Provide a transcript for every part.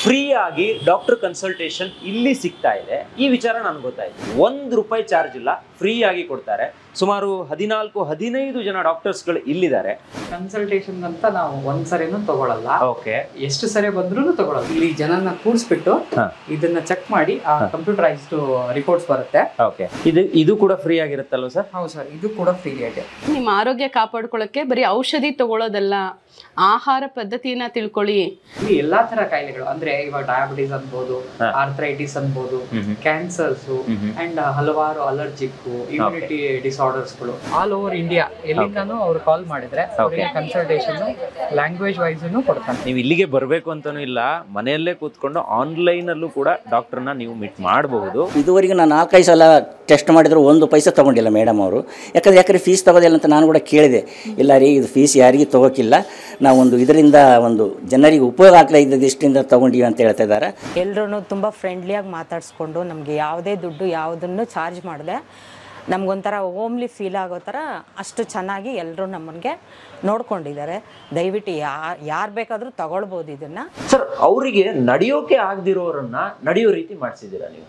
Free ಆಗಿ doctor consultation ಇಲ್ಲಿ ಸಿಗ್ತಾ ಇದೆ. ಈ ವಿಚಾರ ನನಗೆ ಗೊತ್ತಾಯ್ತು. ₹1 ಚಾರ್ಜ್ ಇಲ್ಲ, ಫ್ರೀ ಆಗಿ ಕೊಡ್ತಾರೆ. ಸುಮಾರು 14-15 ಜನ ಡಾಕ್ಟರ್ಸ್ಗಳು ಇಲ್ಲಿದ್ದಾರೆ. ಕನ್ಸಲ್ಟೇಷನ್ ಅಂತ ನಾವು ಒಂದ್ಸರಿನೂ ತಗೊಳಲ್ಲ. ಓಕೆ, ಎಷ್ಟು ಸರಿ ಬಂದ್ರೂ ತಗೊಳಲ್ಲ. ಇಲ್ಲಿ ಜನನ ಕೂರಿಸ್ಬಿಟ್ಟು ಇದನ್ನ ಚೆಕ್ ಮಾಡಿ ಆ ಕಂಪ್ಯೂಟರೈಸ್ಡ್ ರಿಪೋರ್ಟ್ಸ್ ಬರುತ್ತೆ. ಓಕೆ, ಇದು ಕೂಡ ಫ್ರೀ ಆಗಿರುತ್ತಲ್ವ ಸರ್? ಹೌದು ಸರ್, ಇದು ಕೂಡ ಫ್ರೀ ಆಗಿದೆ. ನಿಮ್ಮ ಆರೋಗ್ಯ ಕಾಪಾಡ್ಕೊಳ್ಳೋಕೆ ಬರೀ ಔಷಧಿ ತಗೊಳ್ಳೋದಲ್ಲ, ಆಹಾರ ಪದ್ಧತಿಯನ್ನ ತಿಳ್ಕೊಳ್ಳಿ. ಇಲ್ಲಿ ಎಲ್ಲಾ ತರ ಕಾಯಿಲೆಗಳು ಅಂದ್ರೆ ಇವಾಗ ಡಯಾಬಿಟಿಸ್ ಅನ್ಬೋದು, ಆರ್ಥರೈಟಿಸ್ ಅನ್ಬೋದು, ಕ್ಯಾನ್ಸರ್ಸ್ ಅಂಡ್ ಹಲವಾರು ಅಲರ್ಜಿಕ್, ಇಮ್ಯುನಿಟಿ ಡಿಸಾರ್ಡರ್ಸ್ಗಳು ಆಲ್ ಓವರ್ ಇಂಡಿಯಾ ಎಲ್ಲಿಂದಾನು ಅವ್ರು ಕಾಲ್ ಮಾಡಿದ್ರೆ ಅವರಿಗೆ ಕನ್ಸಲ್ಟೇಷನ್ ಲ್ಯಾಂಗ್ವೇಜ್ ವೈಸ್ ಕೊಡ್ತಾರೆ. ನೀವು ಇಲ್ಲಿಗೆ ಬರಬೇಕು ಅಂತಾನೂ ಇಲ್ಲ, ಮನೆಯಲ್ಲೇ ಕೂತ್ಕೊಂಡು ಆನ್ಲೈನ್ ಅಲ್ಲೂ ಕೂಡ ಡಾಕ್ಟರ್ನ ನೀವು ಮೀಟ್ ಮಾಡಬಹುದು. ಇದುವರೆಗೂ ನಾನು 4-5 ಸಲ ಟೆಸ್ಟ್ ಮಾಡಿದ್ರು $1 ಪೈಸೆ ತೊಗೊಂಡಿಲ್ಲ ಮೇಡಮ್ ಅವರು. ಯಾಕಂದ್ರೆ ಫೀಸ್ ತಗೋದಿಲ್ಲ ಅಂತ ನಾನು ಕೂಡ ಕೇಳಿದೆ. ಇಲ್ಲ ರೀ, ಇದು ಫೀಸ್ ಯಾರಿಗೂ ತೊಗೋಕಿಲ್ಲ, ನಾವೊಂದು ಇದರಿಂದ ಒಂದು ಜನರಿಗೆ ಉಪಯೋಗ ಆಗ್ತಾ ಇದ್ದ ದೃಷ್ಟಿಯಿಂದ ತೊಗೊಂಡಿವಿ ಅಂತ ಹೇಳ್ತಾ ಇದ್ದಾರೆ. ಎಲ್ಲರೂ ತುಂಬ ಫ್ರೆಂಡ್ಲಿಯಾಗಿ ಮಾತಾಡಿಸ್ಕೊಂಡು ನಮಗೆ ಯಾವುದೇ ದುಡ್ಡು ಯಾವುದನ್ನು ಚಾರ್ಜ್ ಮಾಡಿದೆ ನಮಗೊಂಥರ ಹೋಮ್ಲಿ ಫೀಲ್ ಆಗೋ ಥರ ಅಷ್ಟು ಚೆನ್ನಾಗಿ ಎಲ್ಲರೂ ನಮ್ಮನಿಗೆ ನೋಡ್ಕೊಂಡಿದ್ದಾರೆ. ದಯವಿಟ್ಟು ಯಾರು ಬೇಕಾದರೂ ತಗೊಳ್ಬೋದು ಇದನ್ನು. ಸರ್, ಅವರಿಗೆ ನಡೆಯೋಕೆ ಆಗದಿರೋರನ್ನ ನಡೆಯೋ ರೀತಿ ಮಾಡಿಸಿದ್ದೀರಾ ನೀವು?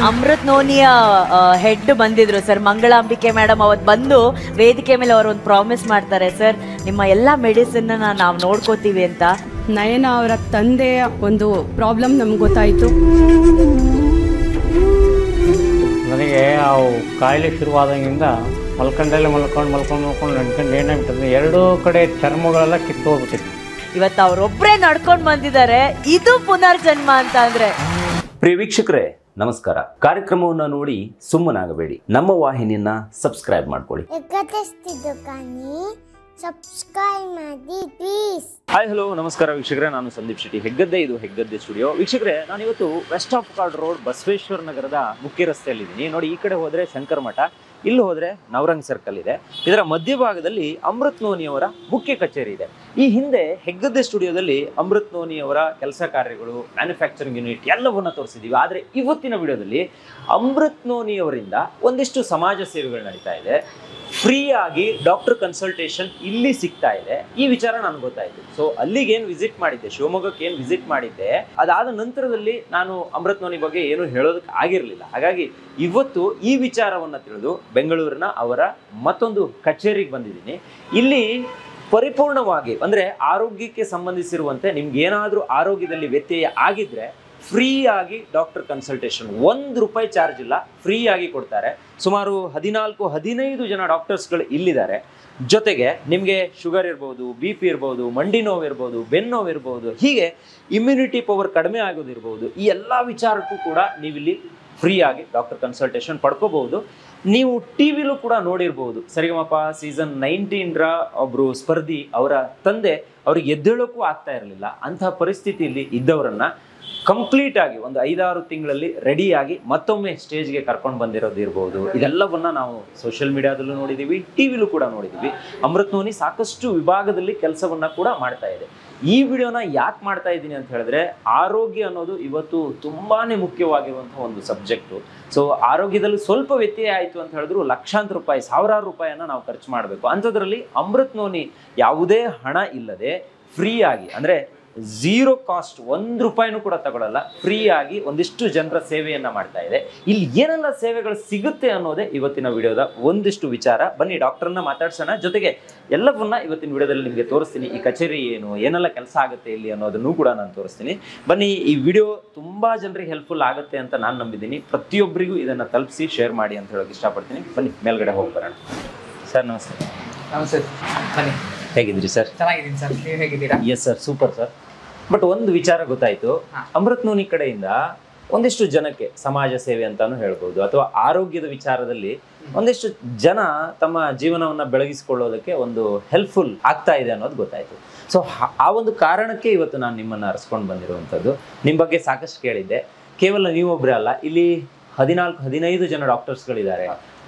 ಅಮೃತ್ ನೋನಿಯ ಹೆಡ್ ಬಂದಿದ್ರು ಸರ್, ಮಂಗಳಾಂಬಿಕೆ ಮೇಡಮ್. ಅವತ್ತು ಬಂದು ವೇದಿಕೆ ಮೇಲೆ ಅವರು ಒಂದು ಪ್ರಾಮಿಸ್ ಮಾಡ್ತಾರೆ, ಸರ್ ನಿಮ್ಮ ಎಲ್ಲ ಮೆಡಿಸಿನ್ ನಾವು ನೋಡ್ಕೋತೀವಿ ಅಂತ. ನಯನ ಅವರ ತಂದೆಯ ಒಂದು ಪ್ರಾಬ್ಲಮ್ ನಮ್ಗೆ ಗೊತ್ತಾಯಿತು. ನನಗೆ ಅವು ಕಾಯಿಲೆ ಶುರುವಾದಾಗಿಂದ ಮಲ್ಕೊಂಡಲ್ಲೇ ಮಲ್ಕೊಂಡು ನಡ್ಕೊಂಡು ಏನಾಗ್ಬಿಟ್ಟದೆ, ಎರಡೂ ಕಡೆ ಚರ್ಮಗಳೆಲ್ಲ ಕಿತ್ತು ಹೋಗ್ಬಿಟ್ಟಿದೆ. ಇವತ್ತು ಅವರೊಬ್ಬರೇ ನಡ್ಕೊಂಡು ಬಂದಿದ್ದಾರೆ. ಇದು ಪುನರ್ಜನ್ಮ ಅಂತ ಅಂದ್ರೆ. ಪ್ರಿಯ ವೀಕ್ಷಕರೇ, ನಮಸ್ಕಾರ. ಕಾರ್ಯಕ್ರಮವನ್ನು ನೋಡಿ ಸುಮ್ಮನಾಗಬೇಡಿ, ನಮ್ಮ ವಾಹಿನಿಯನ್ನ ಸಬ್ಸ್ಕ್ರೈಬ್ ಮಾಡ್ಕೊಳ್ಳಿ. ಹಾಯ್, ಹಲೋ, ನಮಸ್ಕಾರ ವೀಕ್ಷಕರೇ. ನಾನು ಸಂದೀಪ್ ಶೆಟ್ಟಿ, ಹೆಗ್ಗದ್ದೆ. ಇದು ಹೆಗ್ಗದ್ದೆ ಸ್ಟುಡಿಯೋ. ವೀಕ್ಷಕರೇ, ನಾನು ಇವತ್ತು West of Chord Road Basaveshwara ನಗರದ ಮುಖ್ಯ ರಸ್ತೆಯಲ್ಲಿದ್ದೀನಿ. ನೋಡಿ, ಈ ಕಡೆ ಹೋದ್ರೆ ಶಂಕರ ಮಠ, ಇಲ್ಲಿ ಹೋದ್ರೆ ನವರಂಗ್ ಸರ್ಕಲ್ ಇದೆ. ಇದರ ಮಧ್ಯಭಾಗದಲ್ಲಿ ಅಮೃತ್ ನೋನಿಯವರ ಮುಖ್ಯ ಕಚೇರಿ ಇದೆ. ಈ ಹಿಂದೆ ಹೆಗ್ಗದ್ದೆ ಸ್ಟುಡಿಯೋದಲ್ಲಿ ಅಮೃತ್ ನೋನಿಯವರ ಕೆಲಸ ಕಾರ್ಯಗಳು, ಮ್ಯಾನುಫ್ಯಾಕ್ಚರಿಂಗ್ ಯೂನಿಟ್ ಎಲ್ಲವನ್ನ ತೋರಿಸಿದ್ದೀವಿ. ಆದರೆ ಇವತ್ತಿನ ವಿಡಿಯೋದಲ್ಲಿ ಅಮೃತ್ ನೋನಿಯವರಿಂದ ಒಂದಿಷ್ಟು ಸಮಾಜ ಸೇವೆಗಳು ನಡೀತಾ ಇದೆ. ಫ್ರೀ ಆಗಿ ಡಾಕ್ಟರ್ ಕನ್ಸಲ್ಟೇಷನ್ ಇಲ್ಲಿ ಸಿಗ್ತಾ ಇದೆ. ಈ ವಿಚಾರ ನನಗೆ ಗೊತ್ತಾಯಿತು. ಸೊ ಅಲ್ಲಿಗೆ ಏನು ವಿಸಿಟ್ ಮಾಡಿದ್ದೆ, ಶಿವಮೊಗ್ಗಕ್ಕೆ ಏನು ವಿಸಿಟ್ ಮಾಡಿದ್ದೆ, ಅದಾದ ನಂತರದಲ್ಲಿ ನಾನು ಅಮೃತ್ ನೋನಿ ಬಗ್ಗೆ ಏನು ಹೇಳೋದಕ್ಕೆ ಆಗಿರಲಿಲ್ಲ. ಹಾಗಾಗಿ ಇವತ್ತು ಈ ವಿಚಾರವನ್ನು ತಿಳಿದು ಬೆಂಗಳೂರಿನ ಅವರ ಮತ್ತೊಂದು ಕಚೇರಿಗೆ ಬಂದಿದ್ದೀನಿ. ಇಲ್ಲಿ ಪರಿಪೂರ್ಣವಾಗಿ ಅಂದರೆ ಆರೋಗ್ಯಕ್ಕೆ ಸಂಬಂಧಿಸಿರುವಂತೆ ನಿಮ್ಗೆ ಏನಾದರೂ ಆರೋಗ್ಯದಲ್ಲಿ ವ್ಯತ್ಯಯ ಆಗಿದ್ರೆ ಫ್ರೀ ಆಗಿ ಡಾಕ್ಟರ್ ಕನ್ಸಲ್ಟೇಷನ್, ₹1 ಚಾರ್ಜ್ ಇಲ್ಲ, ಫ್ರೀ ಆಗಿ ಕೊಡ್ತಾರೆ. ಸುಮಾರು 14-15 ಜನ ಡಾಕ್ಟರ್ಸ್ಗಳು ಇಲ್ಲಿದ್ದಾರೆ. ಜೊತೆಗೆ ನಿಮಗೆ ಶುಗರ್ ಇರ್ಬೋದು, BP ಇರ್ಬೋದು, ಮಂಡಿ ನೋವು ಇರ್ಬೋದು, ಬೆನ್ನೋವು ಇರ್ಬೋದು, ಹೀಗೆ ಇಮ್ಯುನಿಟಿ ಪವರ್ ಕಡಿಮೆ ಆಗೋದಿರ್ಬೋದು, ಈ ಎಲ್ಲ ವಿಚಾರಕ್ಕೂ ಕೂಡ ನೀವಿಲ್ಲಿ ಫ್ರೀ ಆಗಿ ಡಾಕ್ಟರ್ ಕನ್ಸಲ್ಟೇಷನ್ ಪಡ್ಕೋಬಹುದು. ನೀವು ಟಿವಿಲೂ ಕೂಡ ನೋಡಿರ್ಬೋದು, ಸರಿಗಮಪ ಸೀಸನ್ 19ರ ಒಬ್ಬರು ಸ್ಪರ್ಧಿ, ಅವರ ತಂದೆ ಅವ್ರಿಗೆ ಎದ್ದೇಳೋಕ್ಕೂ ಆಗ್ತಾ ಇರಲಿಲ್ಲ. ಅಂತಹ ಪರಿಸ್ಥಿತಿಯಲ್ಲಿ ಇದ್ದವರನ್ನ ಕಂಪ್ಲೀಟ್ ಆಗಿ ಒಂದು 5-6 ತಿಂಗಳಲ್ಲಿ ರೆಡಿಯಾಗಿ ಮತ್ತೊಮ್ಮೆ ಸ್ಟೇಜ್ಗೆ ಕರ್ಕೊಂಡು ಬಂದಿರೋದು ಇರ್ಬೋದು. ಇದೆಲ್ಲವನ್ನ ನಾವು ಸೋಷಿಯಲ್ ಮೀಡಿಯಾದಲ್ಲೂ ನೋಡಿದ್ದೀವಿ, ಟಿವಿಲೂ ಕೂಡ ನೋಡಿದ್ದೀವಿ. ಅಮೃತ್ ನೋನಿ ಸಾಕಷ್ಟು ವಿಭಾಗದಲ್ಲಿ ಕೆಲಸವನ್ನ ಕೂಡ ಮಾಡ್ತಾ ಇದೆ. ಈ ವಿಡಿಯೋನ ಯಾಕೆ ಮಾಡ್ತಾ ಇದ್ದೀನಿ ಅಂತ ಹೇಳಿದ್ರೆ, ಆರೋಗ್ಯ ಅನ್ನೋದು ಇವತ್ತು ತುಂಬಾನೇ ಮುಖ್ಯವಾಗಿರುವಂತಹ ಒಂದು ಸಬ್ಜೆಕ್ಟು. ಸೊ ಆರೋಗ್ಯದಲ್ಲಿ ಸ್ವಲ್ಪ ವ್ಯತ್ಯಯ ಆಯಿತು ಅಂತ ಹೇಳಿದ್ರು ಲಕ್ಷಾಂತರ ರೂಪಾಯಿ, ಸಾವಿರಾರು ರೂಪಾಯಿಯನ್ನ ನಾವು ಖರ್ಚು ಮಾಡಬೇಕು. ಅಂಥದ್ರಲ್ಲಿ ಅಮೃತ್ ನೋನಿ ಯಾವುದೇ ಹಣ ಇಲ್ಲದೆ ಫ್ರೀ ಆಗಿ, ಅಂದರೆ ಝೀರೋ ಕಾಸ್ಟ್, ₹1 ಕೂಡ ತಗೊಳ್ಳಲ್ಲ, ಫ್ರೀ ಆಗಿ ಒಂದಿಷ್ಟು ಜನರ ಸೇವೆಯನ್ನ ಮಾಡ್ತಾ ಇದೆ. ಇಲ್ಲಿ ಏನೆಲ್ಲ ಸೇವೆಗಳು ಸಿಗುತ್ತೆ ಅನ್ನೋದೇ ಇವತ್ತಿನ ವಿಡಿಯೋದ ಒಂದಿಷ್ಟು ವಿಚಾರ. ಬನ್ನಿ ಡಾಕ್ಟರ್ನ ಮಾತಾಡ್ಸೋಣ. ಜೊತೆಗೆ ಎಲ್ಲವನ್ನ ಇವತ್ತಿನ ವಿಡಿಯೋದಲ್ಲಿ ನಿಮಗೆ ತೋರಿಸ್ತೀನಿ. ಈ ಕಚೇರಿ ಏನು, ಏನೆಲ್ಲ ಕೆಲಸ ಆಗುತ್ತೆ ಇಲ್ಲಿ ಅನ್ನೋದನ್ನು ಕೂಡ ನಾನು ತೋರಿಸ್ತೀನಿ. ಬನ್ನಿ, ಈ ವಿಡಿಯೋ ತುಂಬಾ ಜನರಿಗೆ ಹೆಲ್ಪ್ಫುಲ್ ಆಗುತ್ತೆ ಅಂತ ನಾನು ನಂಬಿದ್ದೀನಿ. ಪ್ರತಿಯೊಬ್ಬರಿಗೂ ಇದನ್ನ ತಲುಪಿಸಿ ಶೇರ್ ಮಾಡಿ ಅಂತ ಹೇಳೋಕೆ ಇಷ್ಟಪಡ್ತೀನಿ. ಬನ್ನಿ ಮೇಲ್ಗಡೆ ಹೋಗಿ ಬರೋಣ. ಸರ್ ನಮಸ್ತೆ. ನಮಸ್ತೆ, ಬನ್ನಿ. ಹೇಗಿದ್ರಿ ಸರ್? ಚೆನ್ನಾಗಿದ್ದೀನಿ ಸರ್, ನೀವು ಹೇಗಿದ್ದೀರಾ? Yes sir, super sir. But ಒಂದು ವಿಚಾರ ಗೊತ್ತಾಯ್ತು, ಅಮೃತ್ ನೋನಿ ಕಡೆಯಿಂದ ಒಂದಿಷ್ಟು ಜನಕ್ಕೆ ಸಮಾಜ ಸೇವೆ ಅಂತಾನು ಹೇಳ್ಬೋದು, ಅಥವಾ ಆರೋಗ್ಯದ ವಿಚಾರದಲ್ಲಿ ಒಂದಿಷ್ಟು ಜನ ತಮ್ಮ ಜೀವನವನ್ನ ಬೆಳಗಿಸಿಕೊಳ್ಳೋದಕ್ಕೆ ಒಂದು ಹೆಲ್ಪ್ಫುಲ್ ಆಗ್ತಾ ಇದೆ ಅನ್ನೋದು ಗೊತ್ತಾಯ್ತು. ಸೊ ಆ ಒಂದು ಕಾರಣಕ್ಕೆ ಇವತ್ತು ನಾನು ನಿಮ್ಮನ್ನು ಅರಸ್ಕೊಂಡು ಬಂದಿರುವಂಥದ್ದು. ನಿಮ್ಮ ಬಗ್ಗೆ ಸಾಕಷ್ಟು ಕೇಳಿದ್ದೆ. ಕೇವಲ ನೀವೊಬ್ಬರೇ ಅಲ್ಲ, ಇಲ್ಲಿ 14-15 ಜನ ಡಾಕ್ಟರ್ಸ್ಗಳಿದ್ದಾರೆ.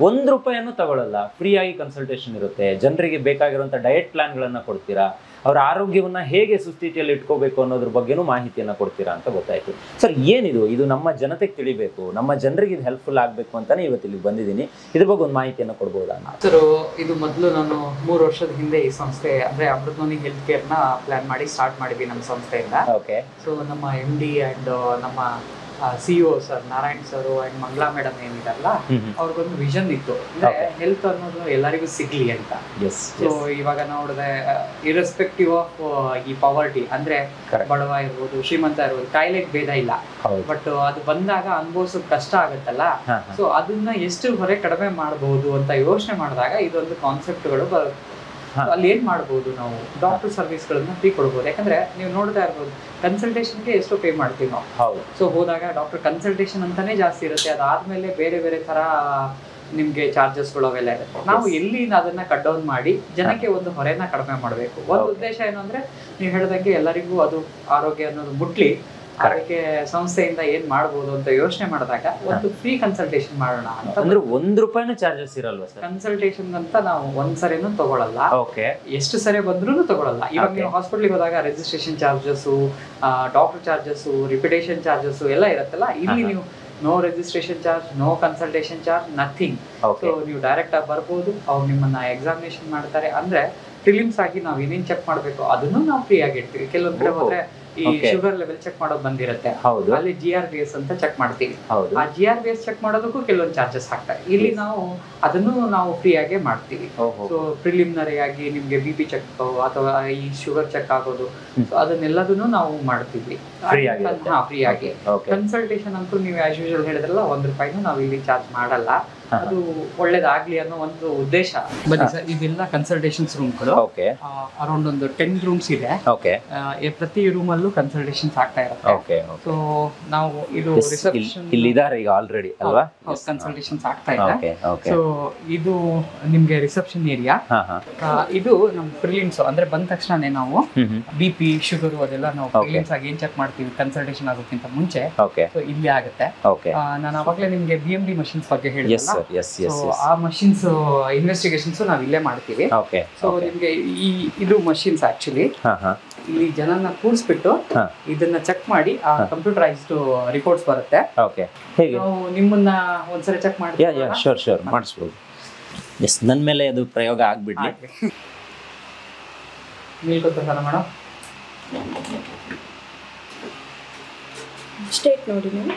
₹1 ತಗೊಳ್ಳಲ್ಲ, ಫ್ರೀ ಆಗಿ ಕನ್ಸಲ್ಟೇಷನ್ ಇರುತ್ತೆ. ಜನರಿಗೆ ಬೇಕಾಗಿರುವಂಥ ಡಯಟ್ ಪ್ಲಾನ್ಗಳನ್ನು ಕೊಡ್ತೀರಾ, ಅವರ ಆರೋಗ್ಯವನ್ನ ಹೇಗೆ ಸುಸ್ಥಿತಿಯಲ್ಲಿ ಇಟ್ಕೋಬೇಕು ಅನ್ನೋದ್ರ ಬಗ್ಗೆನೂ ಮಾಹಿತಿಯನ್ನ ಕೊಡ್ತೀರಾ ಅಂತ ಗೊತ್ತಾಯ್ತು. ಸರ್, ಏನಿದು ಇದು ನಮ್ಮ ಜನತೆಗೆ ತಿಳಿಬೇಕು, ನಮ್ಮ ಜನರಿಗೆ ಇದು ಹೆಲ್ಪ್ಫುಲ್ ಆಗಬೇಕು ಅಂತಾನೆ ಇವತ್ತು ಇಲ್ಲಿ ಬಂದಿದ್ದೀನಿ. ಇದ್ರ ಬಗ್ಗೆ ಒಂದು ಮಾಹಿತಿಯನ್ನು ಕೊಡ್ಬೋದಾ? ಸರ್, ಇದು ಮೊದಲು ನಾನು 3 ವರ್ಷದ ಹಿಂದೆ ಈ ಸಂಸ್ಥೆ ಅಂದ್ರೆ ಅಮೃತವಾಣಿ ಹೆಲ್ತ್ ಕೇರ್ ನ ಪ್ಲಾನ್ ಮಾಡಿ ಸ್ಟಾರ್ಟ್ ಮಾಡಿದ್ವಿ ನಮ್ಮ ಸಂಸ್ಥೆಯಿಂದ. ಓಕೆ. ಸೊ ನಮ್ಮ MD ಅಂಡ್ ನಮ್ಮ CEO sir Narayan sir and Mangala madam ಏನಿದಾರಲ್ಲ, ಅವ್ರಿಗೊಂದು ವಿಷನ್ ಇತ್ತು, ಅಂದ್ರೆ ಹೆಲ್ತ್ ಅನ್ನೋದು ಎಲ್ಲರಿಗೂ ಸಿಗ್ಲಿ ಅಂತ. ಸೊ ಇವಾಗ ನೋಡಿದ್ರೆ ಇರ್ರೆಸ್ಪೆಕ್ಟಿವ್ ಆಫ್ ಈ ಪಾವರ್ಟಿ, ಅಂದ್ರೆ ಬಡವ ಇರ್ಬೋದು ಶ್ರೀಮಂತ ಇರ್ಬೋದು, ಕಾಯಿಲೆಗೆ ಭೇದ ಇಲ್ಲ. ಬಟ್ ಅದು ಬಂದಾಗ ಅನುಭವಿಸೋದು ಕಷ್ಟ ಆಗತ್ತಲ್ಲ. ಸೊ ಅದನ್ನ ಎಷ್ಟು ಹೊರೆ ಕಡಿಮೆ ಮಾಡಬಹುದು ಅಂತ ಯೋಚನೆ ಮಾಡಿದಾಗ ಇದೊಂದು ಕಾನ್ಸೆಪ್ಟ್ಗಳು ಬರುತ್ತೆ. ಅಲ್ಲಿ ಏನ್ ಮಾಡ್ಬೋದು, ನಾವು ಡಾಕ್ಟರ್ ಸರ್ವಿಸ್ಗಳನ್ನ ಫ್ರೀ ಕೊಡ್ಬೋದು. ಯಾಕಂದ್ರೆ ನೀವು ನೋಡ್ತಾ ಇರ್ಬೋದು, ಕನ್ಸಲ್ಟೇಷನ್ಗೆ ಎಷ್ಟು ಪೇ ಮಾಡ್ತೀವಿ ನಾವು. ಸೊ ಹೋದಾಗ ಡಾಕ್ಟರ್ ಕನ್ಸಲ್ಟೇಷನ್ ಅಂತಾನೆ ಜಾಸ್ತಿ ಇರುತ್ತೆ. ಅದಾದ್ಮೇಲೆ ಬೇರೆ ಬೇರೆ ತರ ನಿಮ್ಗೆ ಚಾರ್ಜಸ್ಗಳು ಅವೆಲ್ಲ ಇರುತ್ತೆ. ನಾವು ಎಲ್ಲಿ ಅದನ್ನ ಕಟ್ ಡೌನ್ ಮಾಡಿ ಜನಕ್ಕೆ ಒಂದು ಹೊರೆನ ಕಡಿಮೆ ಮಾಡಬೇಕು. ಒಂದು ಉದ್ದೇಶ ಏನು ಅಂದ್ರೆ, ನೀವು ಹೇಳ್ದಂಗೆ ಎಲ್ಲರಿಗೂ ಅದು ಆರೋಗ್ಯ ಅನ್ನೋದು ಮುಟ್ಲಿ, ಅದಕ್ಕೆ ಸಂಸ್ಥೆಯಿಂದ ಏನ್ ಮಾಡ್ಬೋದು ಅಂತ ಯೋಚನೆ ಮಾಡಿದಾಗ ಒಂದು ಫ್ರೀ ಕನ್ಸಲ್ಟೇಷನ್ ಮಾಡೋಣ ಅಂತ. ಅಂದ್ರೆ ₹1 ಚಾರ್ಜಸ್ ಇರಲ್ವಾ ಸರ್? ಕನ್ಸಲ್ಟೇಷನ್ ಅಂತ ನಾವು ಒಂದ್ಸರಿನೂ ತಗೊಳಲ್ಲ. ಓಕೆ. ಎಷ್ಟು ಸರಿ ಬಂದ್ರೂ ತಗೊಳಲ್ಲ. ಇವಾಗ ನೀವು ಹಾಸ್ಪಿಟಲ್ಗೆ ಹೋದಾಗ registration charges, doctor charges, repetition charges ಎಲ್ಲ ಇರುತ್ತಲ್ಲ. ಇಲ್ಲಿ ನೀವು no registration charge, no consultation charge, nothing. So ನೀವು ಡೈರೆಕ್ಟ್ ಆಗಿ ಬರ್ಬೋದು, ಅವ್ರು ನಿಮ್ಮನ್ನ ಎಕ್ಸಾಮಿನೇಷನ್ ಮಾಡ್ತಾರೆ. ಅಂದ್ರೆ ಪ್ರಿಲಿಮ್ಸ್ ಆಗಿ ನಾವು ಏನೇನ್ ಚೆಕ್ ಮಾಡ್ಬೇಕು ಅದನ್ನು ನಾವು ಫ್ರೀ ಆಗಿ ಇಡ್ತೀವಿ. ಕೆಲವೊಂದ್ ಕಡೆ ಹೋದ್ರೆ ಈ ಶುಗರ್ ಲೆವೆಲ್ ಚೆಕ್ ಮಾಡೋದು ಬಂದಿರುತ್ತೆ, ಅಲ್ಲಿ GRBS ಅಂತ ಚೆಕ್ ಮಾಡ್ತೀವಿ. ಆ GRBS ಚೆಕ್ ಮಾಡೋದಕ್ಕೂ ಕೆಲವೊಂದು ಚಾರ್ಜಸ್ ಹಾಕ್ತಾರೆ. ಇಲ್ಲಿ ನಾವು ಅದನ್ನು ನಾವು ಫ್ರೀ ಆಗಿ ಮಾಡ್ತೀವಿ. ಸೊ ಪ್ರಿಲಿಮಿನರಿ ಆಗಿ ನಿಮ್ಗೆ BP ಚೆಕ್ ಅಥವಾ ಈ ಶುಗರ್ ಚೆಕ್ ಆಗೋದು, ಅದನ್ನೆಲ್ಲದನ್ನು ನಾವು ಮಾಡ್ತೀವಿ ಫ್ರೀ ಆಗಿ. ಕನ್ಸಲ್ಟೇಷನ್ ಅಂತೂ ನೀವು ಆಸ್ ಯೂಶುವಲ್ ಹೇಳಿದ್ರಲ್ಲ, ₹1 ನಾವು ಇಲ್ಲಿ ಚಾರ್ಜ್ ಮಾಡಲ್ಲ. ಅದು ಒಳ್ಳೇದಾಗ್ಲಿ ಅನ್ನೋ ಒಂದು ಉದ್ದೇಶ. ಬನ್ನಿ ಸರ್, ಇದೆಲ್ಲ ಕನ್ಸಲ್ಟೇಷನ್ಸ್ ರೂಮ್ಗಳು. ಅರೌಂಡ್ ಒಂದು 10 ರೂಮ್ಸ್ ಇದೆ. ಪ್ರತಿ ರೂಮ್ ಅಲ್ಲೂ ಕನ್ಸಲ್ಟೇಷನ್ಸ್ ಆಗ್ತಾ ಇರುತ್ತೆ. ಸೊ ನಾವು ಇದು ರಿಸೆಪ್ಷನ್ ಇಲ್ಲಿದ್ದಾರೆ ಈಗ ಆಲ್ರೆಡಿ ಅಲ್ವಾ? ಕನ್ಸಲ್ಟೇಷನ್ಸ್ ಆಗ್ತಾ ಇದೆ. ಸೊ ಇದು ನಿಮ್ಗೆ ರಿಸೆಪ್ಷನ್ ಏರಿಯಾ. ಇದು ನಮ್ ಪ್ರಿಲಿಮ್ಸ್ ಅಂದ್ರೆ ಬಂದ ತಕ್ಷಣನೇ ನಾವು BP, ಶುಗರ್ ಅದೆಲ್ಲ ನಾವು ಪ್ರಿಲಿಮ್ಸ್ ಆಗಿ ಏನ್ ಚೆಕ್ ಮಾಡ್ತೀವಿ ಕನ್ಸಲ್ಟೇಷನ್ ಆಗೋಕ್ಕಿಂತ ಮುಂಚೆ. ಸೊ ಇಲ್ಲಿ ಆಗುತ್ತೆ. ನಾನು ಅವಾಗಲೇ ನಿಮ್ಗೆ BMD ಮಷಿನ್ಸ್ ಬಗ್ಗೆ ಹೇಳಿದ್ನಲ್ಲ, ಆ ಮಷಿನ್ಸ್ ಇನ್ವೆಸ್ಟಿಗೇಷನ್ಸ್ ನಾವ್ ಇಲ್ಲೇ ಮಾಡ್ತೀವಿ. ಸೊ ನಿಮ್ಗೆ ಇದು ಮಷಿನ್ಸ್ ಆಕ್ಚುಲಿ ಇಲ್ಲಿ ಜನನ ಕೂರಿಸ್ಬಿಟ್ಟು ಇದನ್ನ ಚೆಕ್ ಮಾಡಿ ಆ ಕಂಪ್ಯೂಟರೈಸ್ಡ್ ರಿಪೋರ್ಟ್ಸ್ ಬರುತ್ತೆ. ನಾವು ನಿಮ್ಮನ್ನ ಒಂದ್ಸರಿ ಚೆಕ್ ಮಾಡ್ತೀವಿ. ಶೋರ್ ಮಾಡಿಸ್ಬೋದು. ನನ್ನ ಮೇಲೆ ಅದು ಪ್ರಯೋಗ ಆಗ್ಬಿಡ್ಲಿ. ಮೇಡಮ್ ಸ್ಟೇಟ್ ನೋಡಿ ನೀವು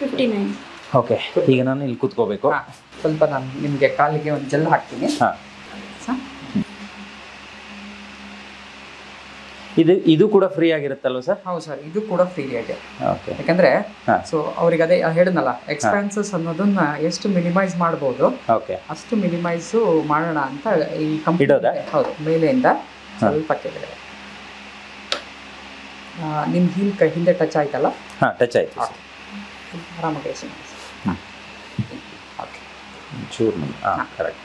59. ಓಕೆ. ಈಗ ನಾನು ಇಲ್ಲಿ ಕೂತ್ಕೋಬೇಕು. ಸ್ವಲ್ಪ ನಾನು ನಿಮ್ಗೆ ಕಾಲಿಗೆ ಒಂದು ಜೆಲ್ ಹಾಕ್ತೀನಿ. ಇದು ಕೂಡ ಫ್ರೀ ಆಗಿರುತ್ತಲ್ವ ಸರ್? ಹೌದು ಸರ್, ಇದು ಕೂಡ ಫ್ರೀ ಆಗಿದೆ. ಯಾಕಂದ್ರೆ ಸೊ ಅವ್ರಿಗೆ ಅದೇ ಹೇಳಿದ್ನಲ್ಲ, ಎಕ್ಸ್ಪೆನ್ಸಸ್ ಅನ್ನೋದನ್ನ ಎಷ್ಟು ಮಿನಿಮೈಸ್ ಮಾಡಬಹುದು ಅಷ್ಟು ಮಿನಿಮೈಸ್ ಮಾಡೋಣ ಅಂತ ಈ ಕಂಪ್ಯೂಟರ್. ಹೌದು, ಮೇಲೆಯಿಂದ ಸ್ವಲ್ಪ ಕೆಳಗಡೆ ನಿಮ್ ಹಿಂದೆ ಟಚ್ ಆಯ್ತಲ್ಲ? ಟಚ್ ಆಯ್ತು. ಆರಾಮಾಗಿ ಕರೆಕ್ಟ್.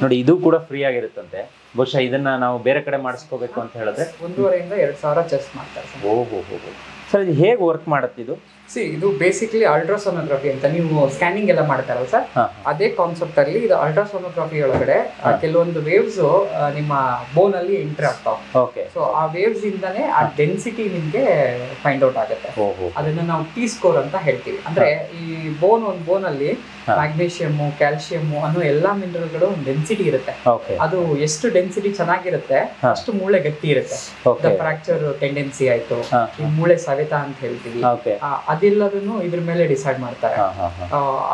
ನೋಡಿ, ಇದು ಕೂಡ ಫ್ರೀ ಆಗಿರುತ್ತಂತೆ. ಬಹುಶಃ ಇದನ್ನ ನಾವು ಬೇರೆ ಕಡೆ ಮಾಡಿಸ್ಕೋಬೇಕು ಅಂತ ಹೇಳಿದ್ರೆ 1,500 ಇಂದ 2,000 ಚೆಸ್ಟ್ ಮಾಡ್ತಾರೆ. ಸರ್, ಇದು ಹೇಗೆ ವರ್ಕ್ ಮಾಡುತ್ತೆ ಇದು? ಇದು ಬೇಸಿಕ್ಲಿ ಅಲ್ಟ್ರಾಸೋನೋಗ್ರಫಿ ಅಂತ ನೀವು ಸ್ಕ್ಯಾನಿಂಗ್ ಎಲ್ಲ ಮಾಡ್ತಾರಲ್ಲ ಸರ್, ಅದೇ ಕಾನ್ಸೆಪ್ಟ್ ಅಲ್ಲಿ ಇದು ಅಲ್ಟ್ರಾಸೋನೋಗ್ರಫಿ ಒಳಗಡೆ ಕೆಲವೊಂದು ವೇವ್ಸ್ ನಿಮ್ಮ ಬೋನ್ ಅಲ್ಲಿ ಎಂಟರ್ ಆಗ್ತಾವೆ. ಸೊ ಆ ವೇವ್ಸ್ ಇಂದಾನೆ ಆ ಡೆನ್ಸಿಟಿ ನಿಮ್ಗೆ ಫೈಂಡ್ ಔಟ್ ಆಗುತ್ತೆ. ಅದನ್ನ ನಾವು T ಸ್ಕೋರ್ ಅಂತ ಹೇಳ್ತೀವಿ. ಅಂದ್ರೆ ಈ ಒಂದು ಬೋನ್ ಅಲ್ಲಿ ಮ್ಯಾಗ್ನೀಷಿಯಮ್, ಕ್ಯಾಲ್ಸಿಯಂ ಅನ್ನೋ ಎಲ್ಲಾ ಮಿನರಲ್ಗಳು ಒಂದು ಡೆನ್ಸಿಟಿ ಇರುತ್ತೆ. ಅದು ಎಷ್ಟು ಡೆನ್ಸಿಟಿ ಚೆನ್ನಾಗಿರುತ್ತೆ ಅಷ್ಟು ಮೂಳೆ ಗಟ್ಟಿ ಇರುತ್ತೆ. ಫ್ರಾಕ್ಚರ್ ಟೆಂಡೆನ್ಸಿ ಆಯ್ತು, ಈ ಮೂಳೆ ಸವೆತ ಅಂತ ಹೇಳ್ತೀವಿ, ಅದೆಲ್ಲದನ್ನು ಇದ್ರ ಮೇಲೆ ಡಿಸೈಡ್ ಮಾಡ್ತಾರೆ.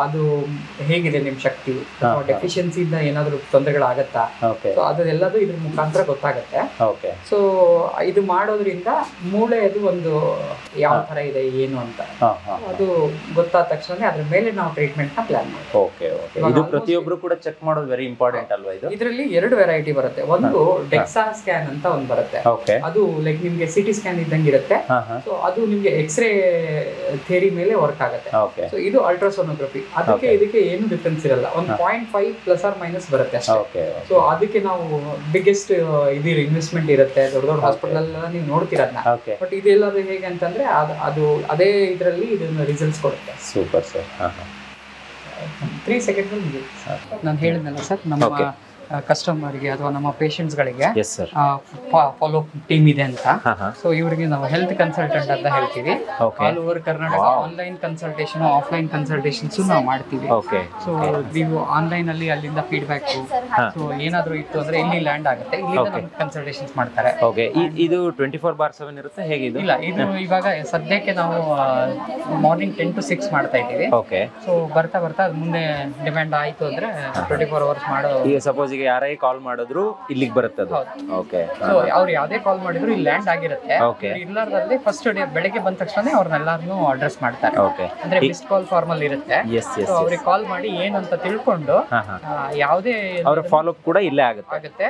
ಅದು ಹೇಗಿದೆ ನಿಮ್ ಶಕ್ತಿ, ಡೆಫಿಷಿಯನ್ಸಿಯಿಂದ ಏನಾದ್ರು ತೊಂದರೆಗಳಾಗತ್ತಾ, ಸೊ ಅದೆಲ್ಲದು ಇದ್ರ ಮುಖಾಂತರ ಗೊತ್ತಾಗತ್ತೆ. ಸೊ ಇದು ಮಾಡೋದ್ರಿಂದ ಮೂಳೆ ಅದು ಒಂದು ಯಾವ ತರ ಇದೆ ಏನು ಅಂತ ಅದು ಗೊತ್ತಾದ ತಕ್ಷಣ ಅದ್ರ ಮೇಲೆ ನಾವು ಟ್ರೀಟ್ಮೆಂಟ್ ನ ಪ್ಲಾನ್ ಮಾಡ್ತೀವಿ. ಇದು ಪ್ರತಿಯೊಬ್ರು ಕೂಡ ಚೆಕ್ ಮಾಡೋದು ವೆರಿ ಇಂಪಾರ್ಟೆಂಟ್ ಅಲ್ವಾ? ಇದರಲ್ಲಿ 2 ವೆರೈಟಿ ಬರುತ್ತೆ. ಒಂದು ಡೆಕ್ಸಾ ಸ್ಕ್ಯಾನ್ ಅಂತ ಒಂದು ಬರುತ್ತೆ. ಅದು ಲೈಕ್ ನಿಮ್ಗೆ CT ಸ್ಕ್ಯಾನ್ ಇದ್ದಂಗೆ ಇರುತ್ತೆ. ಸೊ ಅದು ನಿಮ್ಗೆ ಎಕ್ಸ್ರೇ ಥಿಯರಿ ಮೇಲೆ ವರ್ಕ್ ಆಗುತ್ತೆ. ಸೊ ಇದು ಅಲ್ಟ್ರಾಸೋನೋಗ್ರಫಿ. ಅದಕ್ಕೆ ಇದಕ್ಕೆ ಏನು ಡಿಫರೆನ್ಸ್ ಇರಲ್ಲ, 1.5 ಪ್ಲಸ್ ಆರ್ ಮೈನಸ್ ಬರುತ್ತೆ ಅಷ್ಟೇ. ಸೊ ಅದಕ್ಕೆ ನಾವು ಬಿಗ್ಗೆಸ್ಟ್ ಇದು ಇನ್ವೆಸ್ಟ್ಮೆಂಟ್ ಇರುತ್ತೆ. ದೊಡ್ಡ ದೊಡ್ಡ ಹಾಸ್ಪಿಟಲ್ ಎಲ್ಲ ನೀವು ನೋಡ್ತೀರದ್ನ. ಬಟ್ ಇದೆಲ್ಲದು ಹೇಗೆ ಅಂತಂದ್ರೆ ಅದು ಅದೇ ಇದರಲ್ಲಿ ಇದನ್ನ ರಿಸಲ್ಟ್ಸ್ ಕೊಡುತ್ತೆ. Super sir. 3 ಸೆಕೆಂಡ್ ನಾನು ಹೇಳಿದ್ನಲ್ಲ ಸರ್, ನಮ್ಮ ಕಸ್ಟಮರ್ಗೆ ಅಥವಾ ನಮ್ಮ ಪೇಷಂಟ್ಸ್ಗಳಿಗೆ ಎಸ್ ಸರ್. ಫಾಲೋ ಟೀಮ್ ಇದೆ ಅಂತ. ಸೊ ಇವರಿಗೆ ನಾವು ಹೆಲ್ತ್ ಕನ್ಸಲ್ಟೆಂಟ್ ಅಂತ ಹೇಳ್ತೀವಿ. All over Karnataka online consultation, offline consultations ನಾವು ಮಾಡ್ತೀವಿ. ಸೊ ನೀವು ಆನ್ಲೈನ್ ಅಲ್ಲಿ ಅಲ್ಲಿಂದ ಫೀಡ್ಬ್ಯಾಕ್, ಸೊ ಏನಾದ್ರು ಇತ್ತು ಅಂದ್ರೆ ಇಲ್ಲಿ ಲ್ಯಾಂಡ್ ಆಗುತ್ತೆ, ಇಲ್ಲಿಂದ ನಮ್ಗೆ ಕನ್ಸಲ್ಟೇಷನ್ಸ್ ಮಾಡ್ತಾರೆ. ಓಕೆ, ಇದು 24/7 ಇರುತ್ತೆ ಹೇಗೆ? ಇದು ಇಲ್ಲ, ಇದು ಇವಾಗ ಸದ್ಯಕ್ಕೆ ನಾವು ಮಾರ್ನಿಂಗ್ 10 to 6 ಮಾಡ್ತಾ ಇದ್ದೀವಿ. ಓಕೆ. ಸೊ ಬರ್ತಾ ಅದು ಮುಂದೆ ಡಿಮ್ಯಾಂಡ್ ಆಯ್ತು ಅಂದ್ರೆ 24 hours ಮಾಡೋ. ಈಗ ಸಪೋಸ್ ಈಗ ಯಾರೇ ಕಾಲ್ ಮಾಡಿದ್ರು ಇಲ್ಲಿಗೆ ಬರುತ್ತೆ ಅದು. ಓಕೆ. ಸೊ ಅವ್ರು ಯಾವ್ದೇ ಕಾಲ್ ಮಾಡಿದ್ರು ಇಲ್ಲಿ ಲ್ಯಾಂಡ್ ಆಗಿರುತ್ತೆ. ಇರ್ಲಾರ್ದಲ್ಲಿ ಫಸ್ಟ್ ಡೇ ಬೆಳಗ್ಗೆ ಬಂದ ತಕ್ಷಣ ಅವ್ರನ್ನೆಲ್ಲಾರನು ಅಡ್ರೆಸ್ ಮಾಡ್ತಾರೆ. ಓಕೆ. ಅಂದ್ರೆ ಮಿಸ್ಡ್ ಕಾಲ್ ಫಾರ್ಮಲ್ ಇರುತ್ತೆ. ಸೊ ಅವ್ರಿಗೆ ಕಾಲ್ ಮಾಡಿ ಏನು ಅಂತ ತಿಳ್ಕೊಂಡು ಯಾವುದೇ ಅವರ ಫಾಲೋ ಅಪ್ ಕೂಡ ಇಲ್ಲೇ ಆಗುತ್ತೆ.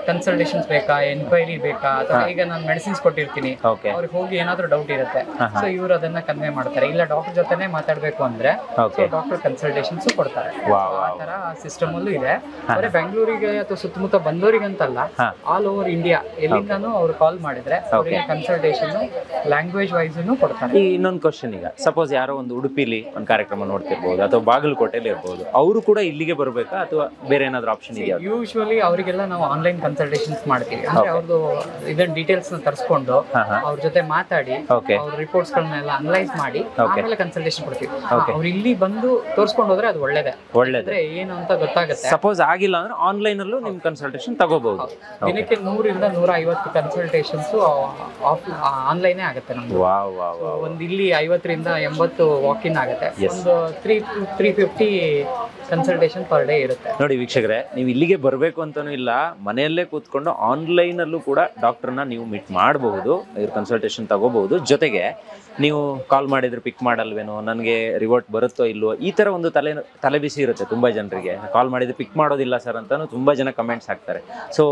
ಕನ್ಸಲ್ಟೇಷನ್ಸ್ ಬೇಕಾ, ಎನ್ಕ್ವೈರಿ ಬೇಕಾ, ಅಥವಾ ಈಗ ನಾನು ಮೆಡಿಸಿನ್ಸ್ ಕೊಟ್ಟಿರ್ತೀನಿ, ಅವ್ರಿಗೆ ಹೋಗಿ ಏನಾದ್ರು ಡೌಟ್ ಇರುತ್ತೆ, ಸೊ ಇವ್ರು ಅದನ್ನ ಕನ್ವೆ ಮಾಡ್ತಾರೆ. ಇಲ್ಲ ಡಾಕ್ಟರ್ ಜೊತೆನೆ ಮಾತಾಡ್ಬೇಕು ಅಂದ್ರೆ ಡಾಕ್ಟರ್ ಕನ್ಸಲ್ಟೇಷನ್ಸ್ ಕೊಡ್ತಾರೆ. ಆ ತರ ಸಿಸ್ಟಮ್ ಅಲ್ಲೂ ಇದೆ. ಬರೀ ಬೆಂಗಳೂರಿಗೆ ಅಥವಾ ಸುತ್ತಮುತ್ತ ಬಂದವರಿಗಂತಲ್ಲ, ಆಲ್ ಓವರ್ ಇಂಡಿಯಾ ಎಲ್ಲಿಂದಾನು ಅವ್ರು ಕಾಲ್ ಮಾಡಿದ್ರೆ ಅವರಿಗೆ ಕನ್ಸಲ್ಟೇಷನ್ ಲ್ಯಾಂಗ್ವೇಜ್ ವೈಸ್ ಕೊಡ್ತಾರೆ. ಈ ಇನ್ನೊಂದು ಕ್ವಶನ್, ಈಗ ಸಪೋಸ್ ಯಾರೋ ಒಂದು ಉಡುಪಿಲಿ ಒಂದು ಕಾರ್ಯಕ್ರಮ ನೋಡ್ತಿರ್ಬೋದು ಅಥವಾ ಬಾಗಲಕೋಟೆಲಿ ಇರ್ಬೋದು, ಅವರು ಕೂಡ ಇಲ್ಲಿಗೆ ಬರಬೇಕಾ ಅಥವಾ ಬೇರೆ ಏನಾದ್ರು ಆಪ್ಷನ್ ಇದೆಯಾ? ಯೂಶುವಲಿ ಅವರಿಗೆಲ್ಲ ನಾವು ಆನ್ಲೈನ್ ಕನ್ಸಲ್ಟೇಷನ್ಸ್ ಮಾಡ್ತೀವಿ. ಅಂದ್ರೆ ಅವ್ರದ್ದು ಇದನ್ನ ಡೀಟೇಲ್ಸ್ ನ ತರಿಸ್ಕೊಂಡು ಅವ್ರ ಜೊತೆ ಮಾತಾಡಿ ಅವ್ರ ರಿಪೋರ್ಟ್ಸ್ ಗಳನ್ನೆಲ್ಲ ಅನಲೈಸ್ ಮಾಡಿ ಆಮೇಲೆ ಕನ್ಸಲ್ಟೇಷನ್ ಕೊಡ್ತೀವಿ. ಅವ್ರು ಇಲ್ಲಿ ಬಂದು ತೋರಿಸ್ಕೊಂಡು ಹೋದ್ರೆ ಅದು ಒಳ್ಳೇದೇ ಏನು ಅಂತ ಗೊತ್ತಾಗುತ್ತೆ. ಸಪೋಸ್ ಆಗಿಲ್ಲ ಅಂದ್ರೆ ಆನ್ಲೈನ್ ಅಲ್ಲೂ ನಿಮ್ ಕನ್ಸಲ್ಟೇಷನ್ ತಗೋಬಹುದು. ದಿನಕ್ಕೆ 100 ರಿಂದ 150 ಕನ್ಸಲ್ಟೇಷನ್ಸ್ ಆನ್ಲೈನ್ ಆಗುತ್ತೆ ನಮ್ದು. ಒಂದು ಇಲ್ಲಿ 50 ರಿಂದ 80 ವಾಕ್ ಇನ್ ಆಗುತ್ತೆ. ಒಂದು 350 ಕನ್ಸಲ್ಟೇಷನ್ ಪರ್ ಡೇ ಇರುತ್ತೆ. ನೋಡಿ ವೀಕ್ಷಕರೇ, ನೀವು ಇಲ್ಲಿಗೆ ಬರಬೇಕು ಅಂತಾನೂ ಇಲ್ಲ, ಮನೆಯಲ್ಲೇ ಕೂತ್ಕೊಂಡು ಆನ್ಲೈನ್ ಅಲ್ಲೂ ಕೂಡ ಡಾಕ್ಟರ್ನ ನೀವು ಮೀಟ್ ಮಾಡಬಹುದು, ಇವ್ರ ಕನ್ಸಲ್ಟೇಷನ್ ತಗೋಬಹುದು. ಜೊತೆಗೆ ನೀವು ಕಾಲ್ ಮಾಡಿದ್ರೆ ಪಿಕ್ ಮಾಡಲ್ವೇನೋ, ನನಗೆ ರಿವರ್ಟ್ ಬರುತ್ತೋ ಇಲ್ವೋ, ಈ ಥರ ಒಂದು ತಲೆ ಬಿಸಿ ಇರುತ್ತೆ ತುಂಬ ಜನರಿಗೆ. ಕಾಲ್ ಮಾಡಿದ್ರೆ ಪಿಕ್ ಮಾಡೋದಿಲ್ಲ ಸರ್ ಅಂತಾನು ತುಂಬ ಜನ ಕಮೆಂಟ್ಸ್ ಹಾಕ್ತಾರೆ. ಸೊ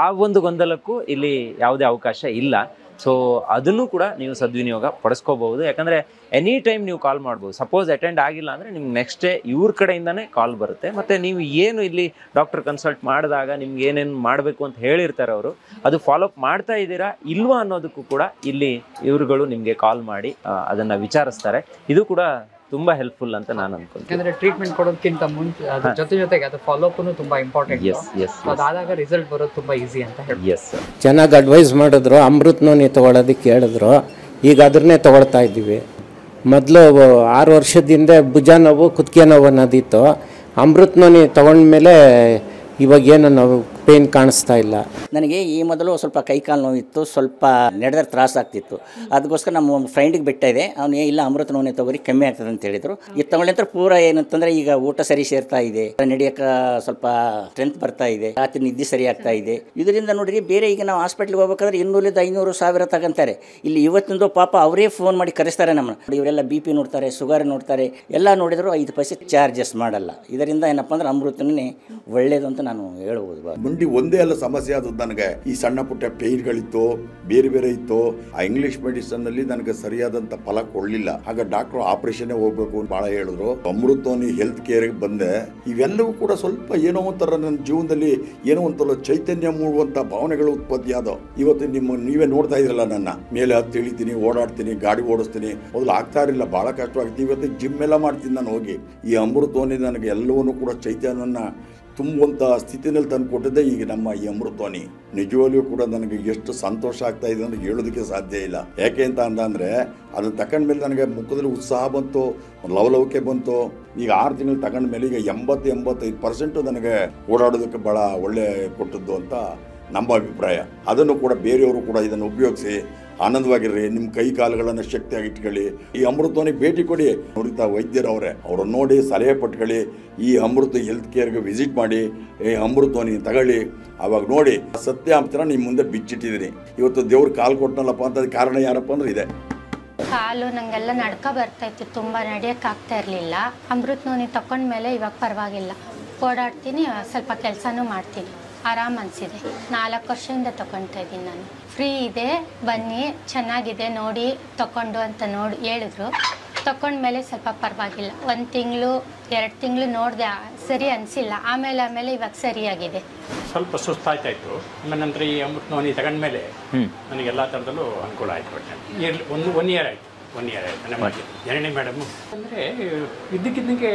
ಆ ಒಂದು ಗೊಂದಲಕ್ಕೂ ಇಲ್ಲಿ ಯಾವುದೇ ಅವಕಾಶ ಇಲ್ಲ. ಸೊ ಅದನ್ನು ಕೂಡ ನೀವು ಸದ್ವಿನಿಯೋಗ ಪಡಿಸ್ಕೋಬಹುದು. ಯಾಕಂದರೆ ಎನಿ ಟೈಮ್ ನೀವು ಕಾಲ್ ಮಾಡ್ಬೋದು. ಸಪೋಸ್ ಅಟೆಂಡ್ ಆಗಿಲ್ಲ ಅಂದರೆ ನಿಮ್ಗೆ ನೆಕ್ಸ್ಟ್ ಡೇ ಇವ್ರ ಕಡೆಯಿಂದನೇ ಕಾಲ್ ಬರುತ್ತೆ. ಮತ್ತು ನೀವು ಏನು ಇಲ್ಲಿ ಡಾಕ್ಟರ್ ಕನ್ಸಲ್ಟ್ ಮಾಡಿದಾಗ ನಿಮ್ಗೆ ಏನೇನು ಮಾಡಬೇಕು ಅಂತ ಹೇಳಿರ್ತಾರೆ ಅವರು, ಅದು ಫಾಲೋಅಪ್ ಮಾಡ್ತಾ ಇದ್ದೀರಾ ಇಲ್ವಾ ಅನ್ನೋದಕ್ಕೂ ಕೂಡ ಇಲ್ಲಿ ಇವರುಗಳು ನಿಮಗೆ ಕಾಲ್ ಮಾಡಿ ಅದನ್ನು ವಿಚಾರಿಸ್ತಾರೆ. ಇದು ಕೂಡ ತುಂಬಾ ಹೆಲ್ಪ್ಫುಲ್ ಅಂತ ನಾನು ಅನ್ಕೊಂತೀನಿ. ಯಾಕಂದ್ರೆ ಟ್ರೀಟ್ಮೆಂಟ್ ಕೊಡೋದಕ್ಕಿಂತ ಮುಂಚೆ ಅದ್ರ ಜೊತೆಗೆ ಅದು ಫಾಲೋಅಪ್ ತುಂಬಾ ಇಂಪಾರ್ಟೆಂಟ್. ಅದಾದಾಗ ರಿಸಲ್ಟ್ ಬರೋದು ತುಂಬಾ ಈಸಿ ಅಂತ ಹೇಳಿ ಚೆನ್ನಾಗಿ ಅಡ್ವೈಸ್ ಮಾಡಿದ್ರು. ಅಮೃತ್ ನೋನಿ ತಗೊಳ್ಳೋದಕ್ಕೆ ಹೇಳಿದ್ರು. ಈಗ ಅದನ್ನೇ ತಗೊಳ್ತಾ ಇದ್ದೀವಿ. ಮೊದಲು 6 ವರ್ಷದಿಂದ ಭುಜ ನೋವು, ಕುತ್ತಿಗೆ ನೋವು ಅನ್ನೋದಿತ್ತು. ಅಮೃತ್ ನೋನಿ ತಗೊಂಡ್ಮೇಲೆ ಇವಾಗೇನು ನಾವು ಪೇನ್ ಕಾಣಿಸ್ತಾ ಇಲ್ಲ. ನನಗೆ ಈ ಮೊದಲು ಸ್ವಲ್ಪ ಕೈಕಾಲು ನೋವಿತ್ತು, ಸ್ವಲ್ಪ ನಡೆದ್ರೆ ತ್ರಾಸಾಗ್ತಿತ್ತು. ಅದಕ್ಕೋಸ್ಕರ ನಮ್ಮ ಫ್ರೆಂಡಿಗೆ ಬಿಟ್ಟಿದೆ. ಅವನು ಇಲ್ಲ ಅಮೃತ ನೋವು ತಗೋರಿ ಕಮ್ಮಿ ಆಗ್ತದೆ ಅಂತ ಹೇಳಿದರು. ಇದು ತಗೊಳ್ಳಿ ಅಂತ ಪೂರ ಏನಂತಂದರೆ ಈಗ ಊಟ ಸರಿ ಸೇರ್ತಾ ಇದೆ, ನಡೆಯೋಕ್ಕೆ ಸ್ವಲ್ಪ ಸ್ಟ್ರೆಂತ್ ಬರ್ತಾ ಇದೆ, ರಾತ್ರಿ ನಿದ್ದೆ ಸರಿ ಆಗ್ತಾ ಇದೆ. ಇದರಿಂದ ನೋಡಿರಿ ಬೇರೆ ಈಗ ನಾವು ಹಾಸ್ಪಿಟ್ಲಿಗೆ ಹೋಗ್ಬೇಕಾದ್ರೆ 200-500 ತಗೊಂತಾರೆ. ಇಲ್ಲಿ ಇವತ್ತಿಂದು ಪಾಪ ಅವರೇ ಫೋನ್ ಮಾಡಿ ಕರೆಸ್ತಾರೆ ನಮ್ಮನ್ನು. ಇವರೆಲ್ಲ BP ನೋಡ್ತಾರೆ, ಶುಗರ್ ನೋಡ್ತಾರೆ, ಎಲ್ಲ ನೋಡಿದ್ರು 5 ಪೈಸೆ ಚಾರ್ಜಸ್ ಮಾಡಲ್ಲ. ಇದರಿಂದ ಏನಪ್ಪ ಅಂದ್ರೆ ಅಮೃತನೇ ಒಳ್ಳೇದು ಅಂತ ನಾನು ಹೇಳ್ಬೋದು. ಮಂಡಿ ಒಂದೇ ಅಲ್ಲ ಸಮಸ್ಯೆ ಆದದ್ದು ನನಗೆ. ಈ ಸಣ್ಣ ಪುಟ್ಟ ಪೇಯ್ನ್ಗಳಿತ್ತು, ಬೇರೆ ಇತ್ತು. ಆ ಇಂಗ್ಲಿಷ್ ಮೆಡಿಸನ್ ಅಲ್ಲಿ ನನಗೆ ಸರಿಯಾದಂತ ಫಲ ಕೊಡ್ಲಿಲ್ಲ. ಆಗ ಡಾಕ್ಟರ್ ಆಪರೇಷನ್ ಹೋಗ್ಬೇಕು ಅಂತ ಬಹಳ ಹೇಳಿದ್ರು. ಅಮೃತೋನಿ ಹೆಲ್ತ್ ಕೇರ್ ಬಂದೆ. ಇವೆಲ್ಲವೂ ಕೂಡ ಸ್ವಲ್ಪ ಏನೋ ಒಂಥರ ನನ್ನ ಜೀವನದಲ್ಲಿ ಏನೋ ಒಂಥರ ಚೈತನ್ಯ ಮೂಡುವಂತ ಭಾವನೆಗಳು ಉತ್ಪತ್ತಿ ಆದವು. ಇವತ್ತು ನೀವೇ ನೋಡ್ತಾ ಇದ್ರಲ್ಲ, ನನ್ನ ಮೇಲೆ ಹತ್ತಿ ಇಳಿತೀನಿ, ಓಡಾಡ್ತೀನಿ, ಗಾಡಿ ಓಡಿಸ್ತೀನಿ. ಮೊದಲು ಆಗ್ತಾ ಇರಲಿಲ್ಲ, ಬಹಳ ಕಷ್ಟವಾಗ್ತೀನಿ. ಇವತ್ತು ಜಿಮ್ ಎಲ್ಲ ಮಾಡ್ತೀನಿ ನಾನು ಹೋಗಿ. ಈ ಅಮೃತೋನಿ ನನಗೆ ಎಲ್ಲವನ್ನೂ ಕೂಡ ಚೈತನ್ಯನ ತುಂಬುವಂಥ ಸ್ಥಿತಿನಲ್ಲಿ ತಂದು ಕೊಟ್ಟಿದ್ದೆ ಈಗ ನಮ್ಮ ಈ ಅಮೃತವಾಣಿ. ನಿಜವಾಗ್ಲೂ ಕೂಡ ನನಗೆ ಎಷ್ಟು ಸಂತೋಷ ಆಗ್ತಾ ಇದೆ ಅಂದರೆ ಹೇಳೋದಕ್ಕೆ ಸಾಧ್ಯ ಇಲ್ಲ. ಯಾಕೆ ಅಂತ ಅಂದರೆ ಅದನ್ನು ತಗೊಂಡ್ಮೇಲೆ ನನಗೆ ಮುಖದಲ್ಲಿ ಉತ್ಸಾಹ ಬಂತು, ಲವಲವಿಕೆ ಬಂತು. ಈಗ 6 ತಿಂಗಳು ತಗೊಂಡ್ಮೇಲೆ ಈಗ 80-85% ನನಗೆ ಓಡಾಡೋದಕ್ಕೆ ಭಾಳ ಒಳ್ಳೆ ಕೊಟ್ಟದ್ದು ಅಂತ ನಮ್ಮ ಅಭಿಪ್ರಾಯ. ಅದನ್ನು ಕೂಡ ಬೇರೆಯವರು ಕೂಡ ಇದನ್ನು ಉಪಯೋಗಿಸಿ ಆನಂದವಾಗಿರ್ರಿ. ನಿಮ್ಮ ಕೈ ಕಾಲುಗಳನ್ನು ಶಕ್ತಿಯಾಗಿ ಇಟ್ಕೊಳ್ಳಿ. ಈ ಅಮೃತವನಿಗೆ ಭೇಟಿ ಕೊಡಿ. ನುರಿತ ವೈದ್ಯರವರೇ, ಅವರು ನೋಡಿ ಸಲಹೆ ಪಟ್ಕೊಳ್ಳಿ. ಈ ಅಮೃತ ಹೆಲ್ತ್ ಕೇರ್ಗೆ ವಿಸಿಟ್ ಮಾಡಿ, ಈ ಅಮೃತವನಿ ತಗೊಳ್ಳಿ. ಅವಾಗ ನೋಡಿ ಸತ್ಯಾಂಶ ನಿಮ್ಮ ಮುಂದೆ ಬಿಚ್ಚಿಟ್ಟಿದ್ದೀನಿ. ಇವತ್ತು ದೇವ್ರು ಕಾಲು ಕೊಟ್ಟನಲ್ಲಪ್ಪ ಅಂತ ಕಾರಣ ಯಾರಪ್ಪ ಅಂದ್ರೆ ಇದೆ. ಕಾಲು ನಂಗೆಲ್ಲ ನಡ್ಕ ಬರ್ತಾ ಇತ್ತು, ತುಂಬ ನಡೆಯೋಕ್ಕಾಗ್ತಾ ಇರಲಿಲ್ಲ. ಅಮೃತ ನೋನಿ ತಗೊಂಡ್ಮೇಲೆ ಇವಾಗ ಪರವಾಗಿಲ್ಲ, ಓಡಾಡ್ತೀನಿ, ಸ್ವಲ್ಪ ಕೆಲಸನೂ ಮಾಡ್ತೀನಿ, ಆರಾಮ್ ಅನಿಸಿದೆ. 4 ವರ್ಷದಿಂದ ತಗೊಳ್ತಾ ಇದ್ದೀನಿ ನಾನು. ಫ್ರೀ ಇದೆ, ಬನ್ನಿ, ಚೆನ್ನಾಗಿದೆ ನೋಡಿ ತಗೊಂಡು ಅಂತ ಹೇಳಿದ್ರು. ತಗೊಂಡ್ಮೇಲೆ ಸ್ವಲ್ಪ ಪರವಾಗಿಲ್ಲ. 1 ತಿಂಗಳು 2 ತಿಂಗಳು ನೋಡಿದೆ, ಸರಿ ಅನಿಸಿಲ್ಲ. ಆಮೇಲೆ ಇವಾಗ ಸರಿಯಾಗಿದೆ. ಸ್ವಲ್ಪ ಸುಸ್ತಾಯ್ತಾ ಇತ್ತು. ಆಮೇಲೆ ನಂತರ ಈ ಅಮೃತ ನೋನಿ ತಗೊಂಡ್ಮೇಲೆ ನನಗೆ ಎಲ್ಲ ಥರದಲ್ಲೂ ಅನುಕೂಲ ಆಯಿತು. ಒಟ್ಟು 1 ಇಯರ್ ಆಯಿತು. 1 ಇಯರ್ ಆಯಿತು. ನಮ್ಮ ಜನನಿ ಮೇಡಮ್ ಅಂದರೆ ಇದ್ದಕ್ಕಿದ್ದಕ್ಕೆ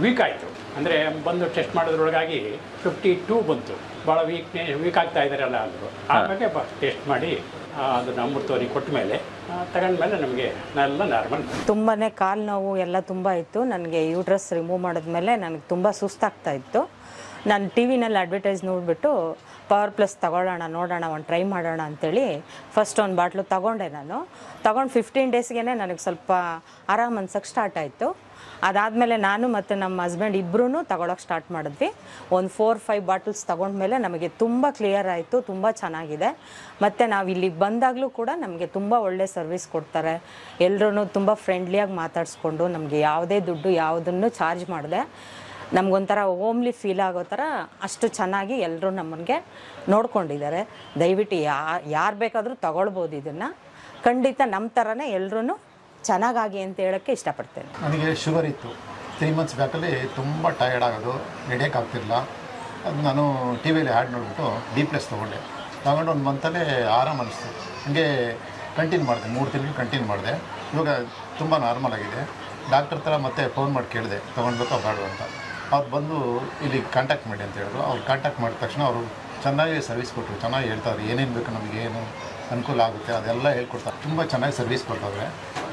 ವೀಕ್ ಆಯಿತು. ಅಂದರೆ ಬಂದು ಟೆಸ್ಟ್ ಮಾಡೋದ್ರೊಳಗಾಗಿ 52 ಬಂತು. ಭಾಳ ವೀಕ್ ಆಗ್ತಾ ಇದ್ದಾರಲ್ಲ ಅಂದರು. ಆಮೇಲೆ ಟೆಸ್ಟ್ ಮಾಡಿ ಅದನ್ನು ಅಮೃತವರಿಗೆ ಕೊಟ್ಟ ಮೇಲೆ ತಗೊಂಡ್ಮೇಲೆ ನಮಗೆ ಎಲ್ಲ ನಾರ್ಮಲ್. ತುಂಬಾ ಕಾಲು ನೋವು ಎಲ್ಲ ತುಂಬ ಇತ್ತು. ನನಗೆ ಯೂಟ್ರಸ್ ರಿಮೂವ್ ಮಾಡಿದ್ಮೇಲೆ ನನಗೆ ತುಂಬ ಸುಸ್ತಾಗ್ತಾ ಇತ್ತು. ನಾನು ಟಿ ವಿನಲ್ಲಿ ಅಡ್ವರ್ಟೈಸ್ ನೋಡಿಬಿಟ್ಟು ಪವರ್ ಪ್ಲಸ್ ತಗೊಳ್ಳೋಣ, ನೋಡೋಣ, ಒಂದು ಟ್ರೈ ಮಾಡೋಣ ಅಂಥೇಳಿ ಫಸ್ಟ್ ಒಂದು ಬಾಟ್ಲು ತೊಗೊಂಡೆ. ನಾನು ತೊಗೊಂಡು 15 ಡೇಸ್ಗೆ ನನಗೆ ಸ್ವಲ್ಪ ಆರಾಮ ಅನ್ಸೋಕ್ಕೆ ಸ್ಟಾರ್ಟ್ ಆಯಿತು. ಅದಾದಮೇಲೆ ನಾನು ಮತ್ತು ನಮ್ಮ ಹಸ್ಬೆಂಡ್ ಇಬ್ಬರೂ ತಗೊಳಕ್ಕೆ ಸ್ಟಾರ್ಟ್ ಮಾಡಿದ್ವಿ. ಒಂದು 4-5 ಬಾಟಲ್ಸ್ ತೊಗೊಂಡ್ಮೇಲೆ ನಮಗೆ ತುಂಬ ಕ್ಲಿಯರ್ ಆಯಿತು, ತುಂಬ ಚೆನ್ನಾಗಿದೆ. ಮತ್ತು ನಾವು ಇಲ್ಲಿಗೆ ಬಂದಾಗಲೂ ಕೂಡ ನಮಗೆ ತುಂಬ ಒಳ್ಳೆ ಸರ್ವಿಸ್ ಕೊಡ್ತಾರೆ. ಎಲ್ಲರೂ ತುಂಬ ಫ್ರೆಂಡ್ಲಿಯಾಗಿ ಮಾತಾಡಿಸ್ಕೊಂಡು ನಮಗೆ ಯಾವುದೇ ದುಡ್ಡು ಯಾವುದನ್ನು ಚಾರ್ಜ್ ಮಾಡಿದೆ ನಮಗೊಂಥರ ಹೋಮ್ಲಿ ಫೀಲ್ ಆಗೋ ಥರ ಅಷ್ಟು ಚೆನ್ನಾಗಿ ಎಲ್ಲರೂ ನಮಗೆ ನೋಡ್ಕೊಂಡಿದ್ದಾರೆ. ದಯವಿಟ್ಟು ಯಾರು ಬೇಕಾದರೂ ತಗೊಳ್ಬೋದು ಇದನ್ನು. ಖಂಡಿತ ನಮ್ಮ ಥರನೇ ಎಲ್ಲರೂ ಚೆನ್ನಾಗಾಗಿ ಅಂತ ಹೇಳೋಕ್ಕೆ ಇಷ್ಟಪಡ್ತೇನೆ. ನನಗೆ ಶುಗರ್ ಇತ್ತು. 3 ಮಂತ್ಸ್ ಬ್ಯಾಕಲ್ಲಿ ತುಂಬ ಟಯರ್ಡ್ ಆಗೋದು, ನಡೆಯೋಕ್ಕಾಗ್ತಿರಲಿಲ್ಲ. ಅದು ನಾನು ಟಿ ವಿಯಲ್ಲಿ ಆ್ಯಡ್ ನೋಡಿಬಿಟ್ಟು D+ ತೊಗೊಂಡು 1 ಮಂತಲ್ಲೇ ಆರಾಮ ಅನ್ನಿಸ್ತು. ಹಾಗೆ ಕಂಟಿನ್ಯೂ ಮಾಡಿದೆ, 3 ತಿಂಗಳು ಕಂಟಿನ್ಯೂ ಮಾಡಿದೆ. ಇವಾಗ ತುಂಬ ನಾರ್ಮಲ್ ಆಗಿದೆ. ಡಾಕ್ಟರ್ ಹತ್ರ ಮತ್ತೆ ಫೋನ್ ಮಾಡಿ ಕೇಳಿದೆ ತೊಗೊಳ್ಬೇಕಾ ಬೇಡ ಅಂತ. ಅವ್ರು ಬಂದು ಇಲ್ಲಿ ಕಾಂಟ್ಯಾಕ್ಟ್ ಮಾಡಿ ಅಂತ ಹೇಳಿದ್ರು. ಅವ್ರು ಕಾಂಟ್ಯಾಕ್ಟ್ ಮಾಡಿದ ತಕ್ಷಣ ಅವರು ಚೆನ್ನಾಗಿ ಸರ್ವಿಸ್ ಕೊಟ್ಟರು. ಚೆನ್ನಾಗಿ ಹೇಳ್ತಾರೆ, ಏನೇನು ಬೇಕು ನಮಗೆ, ಏನು ಅನುಕೂಲ ಆಗುತ್ತೆ ಅದೆಲ್ಲ ಹೇಳ್ಕೊಡ್ತಾರೆ. ತುಂಬ ಚೆನ್ನಾಗಿ ಸರ್ವಿಸ್ ಕೊಡ್ತಾರೆ.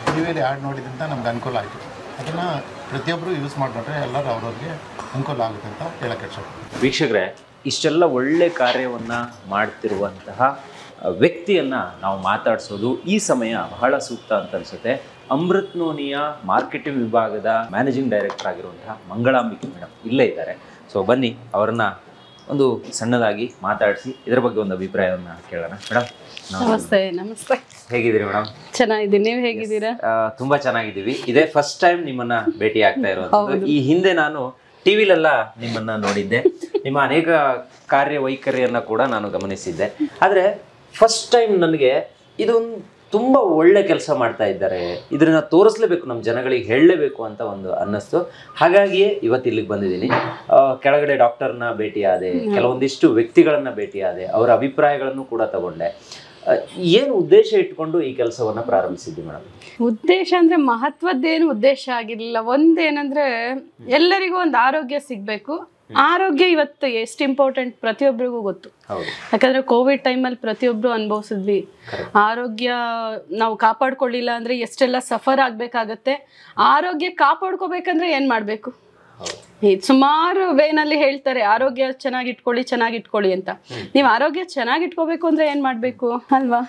ಟಿ ವಿಯಲ್ಲಿ ಆ್ಯಡ್ ನೋಡಿದ್ರಿಂದ ನಮ್ಗೆ ಅನುಕೂಲ ಆಯಿತು. ಅದನ್ನು ಪ್ರತಿಯೊಬ್ಬರು ಯೂಸ್ ಮಾಡಿಕೊಂಡ್ರೆ ಎಲ್ಲರೂ ಅವ್ರವ್ರಿಗೆ ಅನುಕೂಲ ಆಗುತ್ತೆ ಅಂತ ಹೇಳೋಕ್ಕೆ ಇಷ್ಟಪಡ್ತೀನಿ. ವೀಕ್ಷಕರೇ, ಇಷ್ಟೆಲ್ಲ ಒಳ್ಳೆ ಕಾರ್ಯವನ್ನು ಮಾಡ್ತಿರುವಂತಹ ವ್ಯಕ್ತಿಯನ್ನು ನಾವು ಮಾತಾಡಿಸೋದು ಈ ಸಮಯ ಬಹಳ ಸೂಕ್ತ ಅಂತ ಅನಿಸುತ್ತೆ. ಅಮೃತ್ ನೋನಿಯ ಮಾರ್ಕೆಟಿಂಗ್ ವಿಭಾಗದ ಮ್ಯಾನೇಜಿಂಗ್ ಡೈರೆಕ್ಟರ್ ಆಗಿರುವಂತಹ ಮಂಗಳಾಂಬಿಕೆ ಮೇಡಮ್ ಇಲ್ಲೇ ಇದ್ದಾರೆ. ಸೊ ಬನ್ನಿ ಅವರನ್ನು ಒಂದು ಸಣ್ಣದಾಗಿ ಮಾತಾಡಿಸಿ ಇದರ ಬಗ್ಗೆ ಒಂದು ಅಭಿಪ್ರಾಯವನ್ನು ಕೇಳೋಣ. ಮೇಡಮ್ ನಮಸ್ತೆ. ನಮಸ್ತೆ, ಹೇಗಿದ್ದೀರಿ ಮೇಡಮ್? ಚೆನ್ನಾಗಿದ್ದೀನಿ, ನೀವು ಹೇಗಿದ್ದೀರಾ? ತುಂಬಾ ಚೆನ್ನಾಗಿದ್ದೀವಿ. ಇದೇ ಫಸ್ಟ್ ಟೈಮ್ ನಿಮ್ಮನ್ನ ಭೇಟಿ ಆಗ್ತಾ ಇರೋದು. ಈ ಹಿಂದೆ ನಾನು ಟಿವಿಲೆಲ್ಲ ನಿಮ್ಮನ್ನ ನೋಡಿದ್ದೆ, ನಿಮ್ಮ ಅನೇಕ ಕಾರ್ಯವೈಖರಿಯನ್ನ ಕೂಡ ನಾನು ಗಮನಿಸಿದ್ದೆ. ಆದರೆ ಫಸ್ಟ್ ಟೈಮ್ ನನಗೆ ಇದೊಂದು ತುಂಬ ಒಳ್ಳೆ ಕೆಲಸ ಮಾಡ್ತಾ ಇದ್ದಾರೆ, ಇದನ್ನ ತೋರಿಸ್ಲೇಬೇಕು, ನಮ್ಮ ಜನಗಳಿಗೆ ಹೇಳಲೇಬೇಕು ಅಂತ ಒಂದು ಅನ್ನಿಸ್ತು. ಹಾಗಾಗಿಯೇ ಇವತ್ತು ಇಲ್ಲಿಗೆ ಬಂದಿದ್ದೀನಿ. ಕೆಳಗಡೆ ಡಾಕ್ಟರ್ನ ಭೇಟಿಯಾದೆ, ಕೆಲವೊಂದಿಷ್ಟು ವ್ಯಕ್ತಿಗಳನ್ನ ಭೇಟಿಯಾದೆ, ಅವರ ಅಭಿಪ್ರಾಯಗಳನ್ನು ಕೂಡ ತಗೊಂಡೆ. ಏನು ಉದ್ದೇಶ ಇಟ್ಕೊಂಡು ಈ ಕೆಲಸವನ್ನ ಪ್ರಾರಂಭಿಸಿದ್ವಿ ಮೇಡಮ್? ಉದ್ದೇಶ ಅಂದ್ರೆ ಮಹತ್ವದ್ದೇನು ಉದ್ದೇಶ ಆಗಿರ್ಲಿಲ್ಲ. ಒಂದೇನಂದ್ರೆ ಎಲ್ಲರಿಗೂ ಒಂದು ಆರೋಗ್ಯ ಸಿಗ್ಬೇಕು. ಆರೋಗ್ಯ ಇವತ್ತು ಎಷ್ಟು ಇಂಪಾರ್ಟೆಂಟ್ ಪ್ರತಿಯೊಬ್ಬರಿಗೂ ಗೊತ್ತು. ಯಾಕಂದ್ರೆ ಕೋವಿಡ್ ಟೈಮಲ್ಲಿ ಪ್ರತಿಯೊಬ್ರು ಅನುಭವಿಸಿದ್ವಿ. ಆರೋಗ್ಯ ನಾವು ಕಾಪಾಡ್ಕೊಳ್ಳಿಲ್ಲ ಅಂದ್ರೆ ಎಷ್ಟೆಲ್ಲ ಸಫರ್ ಆಗ್ಬೇಕಾಗತ್ತೆ. ಆರೋಗ್ಯ ಕಾಪಾಡ್ಕೋಬೇಕಂದ್ರೆ ಏನ್ ಮಾಡ್ಬೇಕು? ಸುಮಾರು ವೇನಲ್ಲಿ ಹೇಳ್ತಾರೆ ಆರೋಗ್ಯ ಚೆನ್ನಾಗಿಟ್ಕೊಳ್ಳಿ ಅಂತ. ನೀವು ಆರೋಗ್ಯ ಚೆನ್ನಾಗಿಟ್ಕೋಬೇಕು ಅಂದ್ರೆ ಏನ್ ಮಾಡ್ಬೇಕು ಅಲ್ವಾ?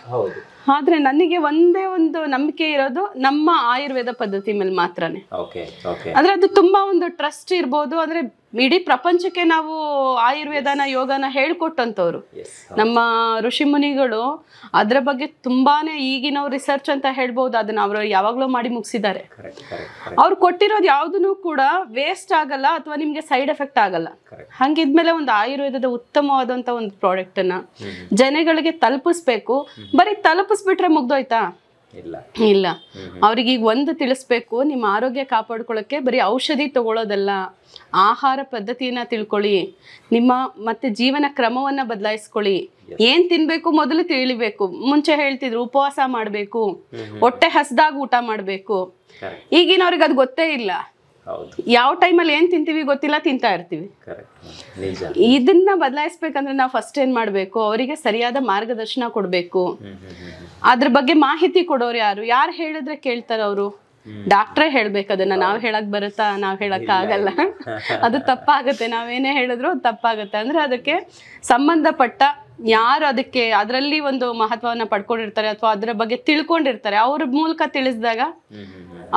ಆದ್ರೆ ನನಗೆ ಒಂದೇ ಒಂದು ನಂಬಿಕೆ ಇರೋದು ನಮ್ಮ ಆಯುರ್ವೇದ ಪದ್ಧತಿ ಮೇಲೆ ಮಾತ್ರನೇ. ಅಂದ್ರೆ ಅದು ತುಂಬಾ ಒಂದು ಟ್ರಸ್ಟ್ ಇರ್ಬೋದು. ಅಂದ್ರೆ ಇಡೀ ಪ್ರಪಂಚಕ್ಕೆ ನಾವು ಆಯುರ್ವೇದನ ಯೋಗನ ಹೇಳ್ಕೊಟ್ಟಂತವ್ರು ನಮ್ಮ ಋಷಿ ಮುನಿಗಳು. ಅದ್ರ ಬಗ್ಗೆ ತುಂಬಾನೇ ಈಗಿನವ್ರು ರಿಸರ್ಚ್ ಅಂತ ಹೇಳ್ಬೋದು, ಅದನ್ನ ಅವರು ಯಾವಾಗ್ಲೂ ಮಾಡಿ ಮುಗಿಸಿದ್ದಾರೆ. ಅವ್ರು ಕೊಟ್ಟಿರೋದು ಯಾವ್ದನ್ನು ಕೂಡ ವೇಸ್ಟ್ ಆಗಲ್ಲ ಅಥವಾ ನಿಮ್ಗೆ ಸೈಡ್ ಎಫೆಕ್ಟ್ ಆಗಲ್ಲ. ಹಂಗಿದ್ಮೇಲೆ ಒಂದು ಆಯುರ್ವೇದದ ಉತ್ತಮವಾದಂತ ಒಂದು ಪ್ರಾಡಕ್ಟ್ ಅನ್ನ ಜನಗಳಿಗೆ ತಲುಪಿಸ್ಬೇಕು. ಬರೀ ತಲುಪಿಸ್ಬಿಟ್ರೆ ಮುಗ್ದೋಯ್ತಾ? ಇಲ್ಲ. ಅವ್ರಿಗೆ ಈಗ ಒಂದು ತಿಳಿಸ್ಬೇಕು, ನಿಮ್ಮ ಆರೋಗ್ಯ ಕಾಪಾಡ್ಕೊಳ್ಳೋಕೆ ಬರೀ ಔಷಧಿ ತಗೊಳ್ಳೋದಲ್ಲ, ಆಹಾರ ಪದ್ಧತಿಯನ್ನ ತಿಳ್ಕೊಳ್ಳಿ, ನಿಮ್ಮ ಮತ್ತೆ ಜೀವನ ಕ್ರಮವನ್ನ ಬದಲಾಯಿಸ್ಕೊಳ್ಳಿ. ಏನ್ ತಿನ್ಬೇಕು ಮೊದಲು ತಿಳಿಬೇಕು. ಮುಂಚೆ ಹೇಳ್ತಿದ್ರು ಉಪವಾಸ ಮಾಡ್ಬೇಕು, ಹೊಟ್ಟೆ ಹಸ್ದಾಗ ಊಟ ಮಾಡ್ಬೇಕು. ಈಗಿನವ್ರಿಗೆ ಅದು ಗೊತ್ತೇ ಇಲ್ಲ. ಯಾವ ಟೈಮಲ್ಲಿ ಏನ್ ತಿಂತೀವಿ ಗೊತ್ತಿಲ್ಲ, ತಿಂತಾ ಇರ್ತೀವಿ. ಇದನ್ನ ಬದಲಾಯಿಸ್ಬೇಕಂದ್ರೆ ನಾವು ಫಸ್ಟ್ ಏನ್ ಮಾಡ್ಬೇಕು, ಅವರಿಗೆ ಸರಿಯಾದ ಮಾರ್ಗದರ್ಶನ ಕೊಡ್ಬೇಕು. ಅದ್ರ ಬಗ್ಗೆ ಮಾಹಿತಿ ಕೊಡೋರು ಯಾರು ಹೇಳಿದ್ರೆ ಕೇಳ್ತಾರ ಅವರು? ಡಾಕ್ಟ್ರೇ ಹೇಳ್ಬೇಕು. ಅದನ್ನ ನಾವ್ ಹೇಳಕ್ ಬರುತ್ತಾ? ನಾವ್ ಹೇಳಕ್ ಆಗಲ್ಲ. ಅದು ತಪ್ಪಾಗತ್ತೆ. ನಾವೇನೇ ಹೇಳಿದ್ರು ತಪ್ಪಾಗತ್ತೆ. ಅಂದ್ರೆ ಅದಕ್ಕೆ ಸಂಬಂಧಪಟ್ಟ ಯಾರು ಅದಕ್ಕೆ ಅದರಲ್ಲಿ ಒಂದು ಮಹತ್ವವನ್ನ ಪಡ್ಕೊಂಡಿರ್ತಾರೆ ಅಥವಾ ಅದ್ರ ಬಗ್ಗೆ ತಿಳ್ಕೊಂಡಿರ್ತಾರೆ, ಅವ್ರ ಮೂಲಕ ತಿಳಿಸಿದಾಗ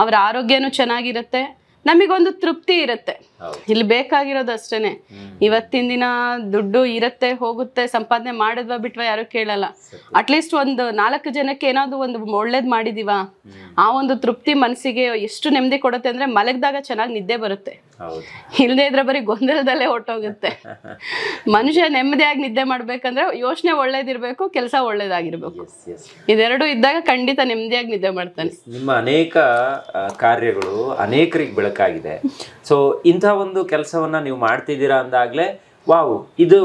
ಅವ್ರ ಆರೋಗ್ಯನೂ ಚೆನ್ನಾಗಿರುತ್ತೆ, ನಮಗೊಂದು ತೃಪ್ತಿ ಇರುತ್ತೆ. ಇಲ್ಲಿ ಬೇಕಾಗಿರೋದು ಅಷ್ಟೇನೆ. ಇವತ್ತಿನ ದಿನ ದುಡ್ಡು ಇರುತ್ತೆ, ಹೋಗುತ್ತೆ, ಸಂಪಾದನೆ ಮಾಡಿದ್ವಾ ಬಿಟ್ವಾ ಯಾರು ಕೇಳಲ್ಲ. ಅಟ್ಲೀಸ್ಟ್ ಒಂದು 4 ಜನಕ್ಕೆ ಏನಾದ್ರು ಒಂದು ಒಳ್ಳೇದ್ ಮಾಡಿದೀವ, ಆ ಒಂದು ತೃಪ್ತಿ ಮನಸ್ಸಿಗೆ ಎಷ್ಟು ನೆಮ್ಮದಿ ಕೊಡುತ್ತೆ ಅಂದ್ರೆ ಮಲಗಿದಾಗ ಚೆನ್ನಾಗಿ ನಿದ್ದೆ ಬರುತ್ತೆ. ಇಲ್ಲದೆ ಇದ್ರೆ ಬರೀ ಗೊಂದಲದಲ್ಲೇ ಹೊಟ್ಟೋಗುತ್ತೆ. ಮನುಷ್ಯ ನೆಮ್ಮದಿಯಾಗಿ ನಿದ್ದೆ ಮಾಡ್ಬೇಕಂದ್ರೆ ಯೋಚನೆ ಒಳ್ಳೇದಿರ್ಬೇಕು, ಕೆಲಸ ಒಳ್ಳೇದಾಗಿರ್ಬೇಕು. ಇದೆರಡು ಇದ್ದಾಗ ಖಂಡಿತ ನೆಮ್ಮದಿಯಾಗಿ ನಿದ್ದೆ ಮಾಡ್ತಾನೆ. ನಿಮ್ಮ ಅನೇಕ ಕಾರ್ಯಗಳು ಅನೇಕರಿಗೆ ಬೆಳಕಾಗಿದೆ. ಸೊ ಇಂಥ ಒಂದು ಕೆಲಸವನ್ನ ನೀವು ಮಾಡ್ತಿದ್ದೀರಾ ಅಂದಾಗ್ಲೇ ವಾವ್, ಇದು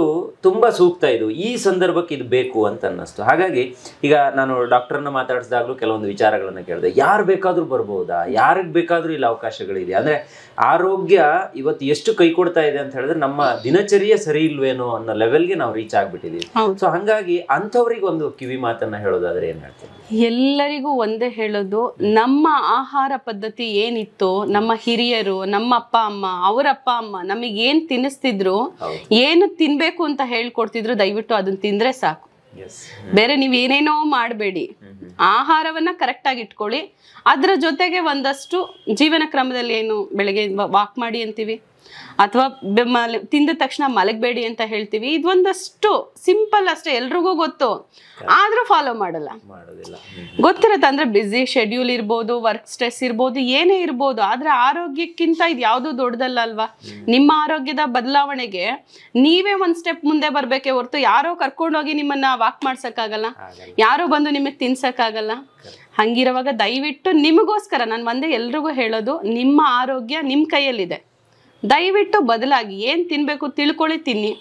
ತುಂಬಾ ಸೂಕ್ತ. ಇದು ಈ ಸಂದರ್ಭಕ್ಕೆ ಇದು ಬೇಕು ಅಂತ ಅನ್ನಿಸ್ತು. ಹಾಗಾಗಿ ಈಗ ನಾನು ಡಾಕ್ಟರ್ನ ಮಾತಾಡಿಸಿದಾಗಲೂ ಕೆಲವೊಂದು ವಿಚಾರಗಳನ್ನ ಕೇಳಿದೆ. ಯಾರು ಬೇಕಾದ್ರೂ ಬರ್ಬೋದಾ, ಯಾರಿಗೆ ಬೇಕಾದ್ರೂ ಇಲ್ಲಿ ಅವಕಾಶಗಳಿದೆ ಅಂದ್ರೆ ಆರೋಗ್ಯ ಇವತ್ತು ಎಷ್ಟು ಕೈ ಕೊಡ್ತಾ ಇದೆ ಅಂತ ಹೇಳಿದ್ರೆ ನಮ್ಮ ದಿನಚರಿಯೇ ಸರಿ ಇಲ್ವೇನೋ ಅನ್ನೋ ಲೆವೆಲ್ಗೆ ನಾವು ರೀಚ್ ಆಗ್ಬಿಟ್ಟಿದೀವಿ. ಸೊ ಹಾಗಾಗಿ ಅಂಥವ್ರಿಗೆ ಒಂದು ಕಿವಿ ಮಾತನ್ನ ಹೇಳೋದಾದ್ರೆ ಏನ್ ಹೇಳ್ತೀನಿ? ಎಲ್ಲರಿಗೂ ಒಂದೇ ಹೇಳೋದು, ನಮ್ಮ ಆಹಾರ ಪದ್ಧತಿ ಏನಿತ್ತು, ನಮ್ಮ ಹಿರಿಯರು, ನಮ್ಮ ಅಪ್ಪ ಅಮ್ಮ, ಅವರ ಅಪ್ಪ ಅಮ್ಮ ನಮಗೆ ಏನ್ ತಿನ್ನಿಸ್ತಿದ್ರು, ಏನು ತಿನ್ಬೇಕು ಅಂತ ಹೇಳ್ಕೊಡ್ತಿದ್ರು, ದಯವಿಟ್ಟು ಅದನ್ನ ತಿಂದ್ರೆ ಸಾಕು. ಬೇರೆ ನೀವ್ ಏನೇನೋ ಮಾಡಬೇಡಿ. ಆಹಾರವನ್ನ ಕರೆಕ್ಟ್ ಆಗಿ ಇಟ್ಕೊಳ್ಳಿ. ಅದ್ರ ಜೊತೆಗೆ ಒಂದಷ್ಟು ಜೀವನ ಕ್ರಮದಲ್ಲಿ ಏನು ಬೆಳಗ್ಗೆ ವಾಕ್ ಮಾಡಿ ಅಂತೀವಿ, ಅಥವಾ ತಿಂದ ತಕ್ಷಣ ಮಲಗಬೇಡಿ ಅಂತ ಹೇಳ್ತೀವಿ. ಇದೊಂದಷ್ಟು ಸಿಂಪಲ್ ಅಷ್ಟೇ, ಎಲ್ರಿಗೂ ಗೊತ್ತು, ಆದ್ರೂ ಫಾಲೋ ಮಾಡಲ್ಲ. ಗೊತ್ತಿರತ್ತೆ ಅಂದ್ರೆ ಬ್ಯುಸಿ ಶೆಡ್ಯೂಲ್ ಇರ್ಬೋದು, ವರ್ಕ್ ಸ್ಟ್ರೆಸ್ ಇರ್ಬೋದು, ಏನೇ ಇರ್ಬೋದು, ಆದ್ರೆ ಆರೋಗ್ಯಕ್ಕಿಂತ ಇದು ಯಾವ್ದು ದೊಡ್ಡದಲ್ಲ ಅಲ್ವಾ. ನಿಮ್ಮ ಆರೋಗ್ಯದ ಬದಲಾವಣೆಗೆ ನೀವೇ ಒಂದ್ ಸ್ಟೆಪ್ ಮುಂದೆ ಬರ್ಬೇಕೆ ಹೊರತು ಯಾರೋ ಕರ್ಕೊಂಡೋಗಿ ನಿಮ್ಮನ್ನ ವಾಕ್ ಮಾಡ್ಸಕ್ಕಾಗಲ್ಲ, ಯಾರೋ ಬಂದು ನಿಮಗ್ ತಿನ್ಸಕ್ಕಾಗಲ್ಲ. ಹಂಗಿರುವಾಗ ದಯವಿಟ್ಟು ನಿಮಗೋಸ್ಕರ ನಾನು ಒಂದೇ ಎಲ್ರಿಗೂ ಹೇಳೋದು, ನಿಮ್ಮ ಆರೋಗ್ಯ ನಿಮ್ ಕೈಯಲ್ಲಿದೆ. ದಯವಿಟ್ಟು ಬದಲಾಗಿ ಏನು ತಿನ್ನಬೇಕು ತಿಳ್ಕೊಳ್ಳಿ, ತಿನ್ನಿ.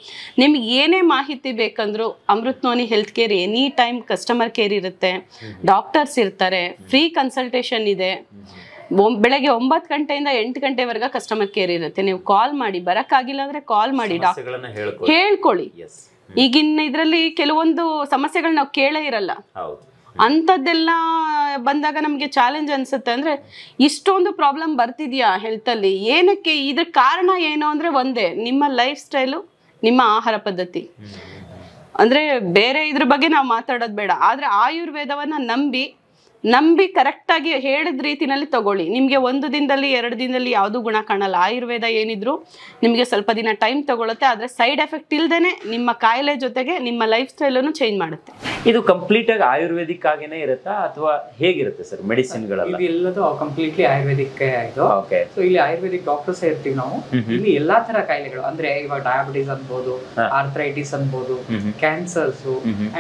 ನಿಮ್ಗೆ ಏನೇ ಮಾಹಿತಿ ಬೇಕಂದ್ರೂ Amrit noni health care any time customer care ಇರುತ್ತೆ, ಡಾಕ್ಟರ್ಸ್ ಇರ್ತಾರೆ, ಫ್ರೀ ಕನ್ಸಲ್ಟೇಷನ್ ಇದೆ. ಬೆಳಗ್ಗೆ 9 ಗಂಟೆಯಿಂದ 8 ಗಂಟೆವರೆಗೆ ಕಸ್ಟಮರ್ ಕೇರ್ ಇರುತ್ತೆ. ನೀವು ಕಾಲ್ ಮಾಡಿ, ಬರೋಕ್ಕಾಗಿಲ್ಲ ಅಂದ್ರೆ ಕಾಲ್ ಮಾಡಿ, ಹೇಳ್ಕೊಳ್ಳಿ. ಈಗಿನ ಇದರಲ್ಲಿ ಕೆಲವೊಂದು ಸಮಸ್ಯೆಗಳು ನಾವು ಕೇಳೇ ಇರಲ್ಲ. ಅಂಥದ್ದೆಲ್ಲ ಬಂದಾಗ ನಮಗೆ ಚಾಲೆಂಜ್ ಅನ್ಸುತ್ತೆ. ಅಂದ್ರೆ ಇಷ್ಟೊಂದು ಪ್ರಾಬ್ಲಮ್ ಬರ್ತಿದ್ಯಾ ಹೆಲ್ತಲ್ಲಿ, ಏನಕ್ಕೆ? ಇದ್ರ ಕಾರಣ ಏನು ಅಂದ್ರೆ ಒಂದೇ, ನಿಮ್ಮ ಲೈಫ್ ಸ್ಟೈಲು, ನಿಮ್ಮ ಆಹಾರ ಪದ್ಧತಿ. ಅಂದ್ರೆ ಬೇರೆ ಇದ್ರ ಬಗ್ಗೆ ನಾವು ಮಾತಾಡೋದು ಬೇಡ, ಆದ್ರೆ ಆಯುರ್ವೇದವನ್ನ ನಂಬಿ ಕರೆಕ್ಟ್ ಆಗಿ ಹೇಳಿದ ರೀತಿನಲ್ಲಿ ತಗೊಳ್ಳಿ. ನಿಮ್ಗೆ 1 ದಿನದಲ್ಲಿ 2 ದಿನದಲ್ಲಿ ಯಾವ್ದು ಗುಣ ಕಾಣಲ್ಲ. ಆಯುರ್ವೇದ ಏನಿದ್ರು ನಿಮ್ಗೆ ಸ್ವಲ್ಪ ದಿನ ಟೈಮ್ ತಗೊಳುತ್ತೆ, ಆದ್ರೆ ಸೈಡ್ ಎಫೆಕ್ಟ್ ಇಲ್ದೇನೆ ನಿಮ್ಮ ಕಾಯಿಲೆ ಜೊತೆಗೆ ನಿಮ್ಮ ಲೈಫ್ ಸ್ಟೈಲ್ ಅನ್ನು ಚೇಂಜ್ ಮಾಡುತ್ತೆ. ಇದು ಕಂಪ್ಲೀಟ್ ಆಗಿ ಆಯುರ್ವೇದಿಕ್ ಆಗೇನೆ ಇರುತ್ತಾ ಅಥವಾ ಹೇಗಿರುತ್ತೆ ಸರ್ ಮೆಡಿಸಿನ್ ಗಳೆಲ್ಲ? ಇದೆಲ್ಲದು ಕಂಪ್ಲೀಟ್ಲಿ ಆಯುರ್ವೇದಿಕ್ ಆಯ್ತು. ಸೊ ಇಲ್ಲಿ ಆಯುರ್ವೇದಿಕ್ ಡಾಕ್ಟರ್ಸ್ ಇರ್ತೀವಿ ನಾವು. ಇಲ್ಲಿ ಎಲ್ಲಾ ತರ ಕಾಯಿಲೆಗಳು, ಅಂದ್ರೆ ಇವಾಗ ಡಯಾಬಿಟಿಸ್ ಅನ್ಬೋದು, ಆರ್ಥರೈಟಿಸ್ ಅನ್ಬೋದು, ಕ್ಯಾನ್ಸರ್ಸ್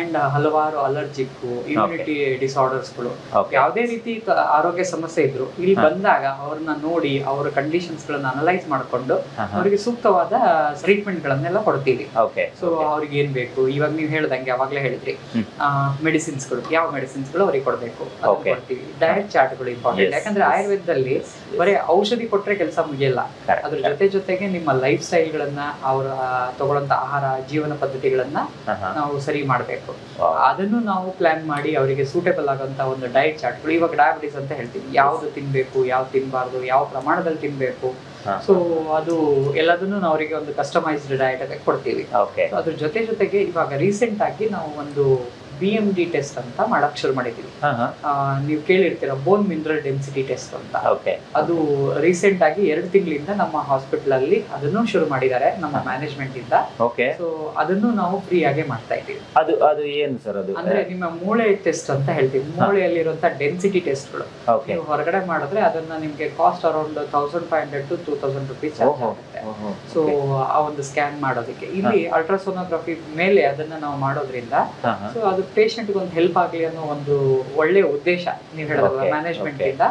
ಅಂಡ್ ಹಲವಾರು ಅಲರ್ಜಿಕ್, ಇಮ್ಯುನಿಟಿ ಡಿಸಾರ್ಡರ್ಸ್ಗಳು, ಯಾವುದೇ ರೀತಿ ಆರೋಗ್ಯ ಸಮಸ್ಯೆ ಇದ್ರು ಇಲ್ಲಿ ಬಂದಾಗ ಅವ್ರನ್ನ ನೋಡಿ ಅವರ ಕಂಡೀಷನ್ಸ್ ಗಳನ್ನ ಅನಲೈಸ್ ಮಾಡ್ಕೊಂಡು ಅವರಿಗೆ ಸೂಕ್ತವಾದ ಟ್ರೀಟ್ಮೆಂಟ್ ಗಳನ್ನೆಲ್ಲ ಕೊಡ್ತೀವಿ. ಸೊ ಅವ್ರಿಗೆ ಏನ್ ಬೇಕು, ಇವಾಗ ನೀವು ಹೇಳ್ದಂಗೆ ಅವಾಗ್ಲೇ ಹೇಳಿದ್ರಿ, ಮೆಡಿಸಿನ್ಸ್ ಗಳು, ಯಾವ ಮೆಡಿಸಿನ್ಸ್ ಗಳು ಅವ್ರಿಗೆ ಕೊಡ್ಬೇಕು ಕೊಡ್ತೀವಿ. ಡಯಟ್ ಚಾರ್ಟ್ ಗಳು ಇಂಪಾರ್ಟೆಂಟ್, ಯಾಕಂದ್ರೆ ಆಯುರ್ವೇದದಲ್ಲಿ ಬರೀ ಔಷಧಿ ಕೊಟ್ರೆ ಕೆಲಸ ಮುಗಿಯಲ್ಲ. ಅದ್ರ ಜೊತೆಗೆ ನಿಮ್ಮ ಲೈಫ್ ಸ್ಟೈಲ್ ಗಳನ್ನ, ಅವರ ತಗೊಳ್ಳೋಂತ ಆಹಾರ, ಜೀವನ ಪದ್ಧತಿಗಳನ್ನ ನಾವು ಸರಿ ಮಾಡ್ಬೇಕು. ಅದನ್ನು ನಾವು ಪ್ಲಾನ್ ಮಾಡಿ ಅವರಿಗೆ ಸೂಟೇಬಲ್ ಆಗುವಂತ ಒಂದು ಡಯಟ್ ಚಾರ್ಟ್ಗಳು. ಇವಾಗ ಡಯಾಬಿಟಿಸ್ ಅಂತ ಹೇಳ್ತೀವಿ, ಯಾವ್ದು ತಿನ್ಬೇಕು, ಯಾವ್ದು ತಿನ್ಬಾರ್ದು, ಯಾವ ಪ್ರಮಾಣದಲ್ಲಿ ತಿನ್ಬೇಕು. ಸೊ ಅದು ಎಲ್ಲದನ್ನು ನಾವು ಅವರಿಗೆ ಒಂದು ಕಸ್ಟಮೈಸ್ಡ್ ಡಯಟ್ ಆಗಿ ಕೊಡ್ತೀವಿ. ಅದ್ರ ಜೊತೆಗೆ ಇವಾಗ ರೀಸೆಂಟ್ ಆಗಿ ನಾವು ಒಂದು BMD ಟೆಸ್ಟ್ ಅಂತ ಮಾಡಕ್ ಶುರು ಮಾಡಿದೀವಿ. ನೀವು ಕೇಳಿರ್ತೀರ, ಬೋನ್ ಮಿನರಲ್ ಡೆನ್ಸಿಟಿ ಟೆಸ್ಟ್ ಅಂತ. ಅದು ರೀಸೆಂಟ್ ಆಗಿ 2 ತಿಂಗಳಿಂದ ನಮ್ಮ ಹಾಸ್ಪಿಟಲ್ ಅಲ್ಲಿ ಅದನ್ನು ಶುರು ಮಾಡಿದ್ದಾರೆ ನಮ್ಮ ಮ್ಯಾನೇಜ್ಮೆಂಟ್ ಇಂದ. ಸೊ ಅದನ್ನು ನಾವು ಫ್ರೀ ಆಗಿ ಮಾಡ್ತಾ ಇದ್ದೀವಿ. ಅದು ಏನು ಸರ್? ಅದು ಅಂದ್ರೆ ನಿಮ್ಮ ಮೂಳೆ ಟೆಸ್ಟ್ ಅಂತ ಹೇಳ್ತೀವಿ. ಮೂಳೆಯಲ್ಲಿರುವಂತ ಡೆನ್ಸಿಟಿ ಟೆಸ್ಟ್ಗಳು ನೀವು ಹೊರಗಡೆ ಮಾಡಿದ್ರೆ ಅದನ್ನ ನಿಮ್ಗೆ cost around 1500 to 2000 rupees charge ಆಗುತ್ತೆ. ಸೊ ಆ ಒಂದು ಸ್ಕ್ಯಾನ್ ಮಾಡೋದಕ್ಕೆ ಇಲ್ಲಿ ಅಲ್ಟ್ರಾಸೋನೋಗ್ರಫಿ ಮೇಲೆ ಅದನ್ನ ನಾವು ಮಾಡೋದ್ರಿಂದ ಸೊ ಅದು ಪೇಷಂಟ್ ಒಂದು ಹೆಲ್ಪ್ ಆಗ್ಲಿ ಅನ್ನೋ ಒಂದು ಒಳ್ಳೆ ಉದ್ದೇಶ ನೀವು ಹೇಳಿದ್ರೆ ಮ್ಯಾನೇಜ್ಮೆಂಟ್ ಇಂದ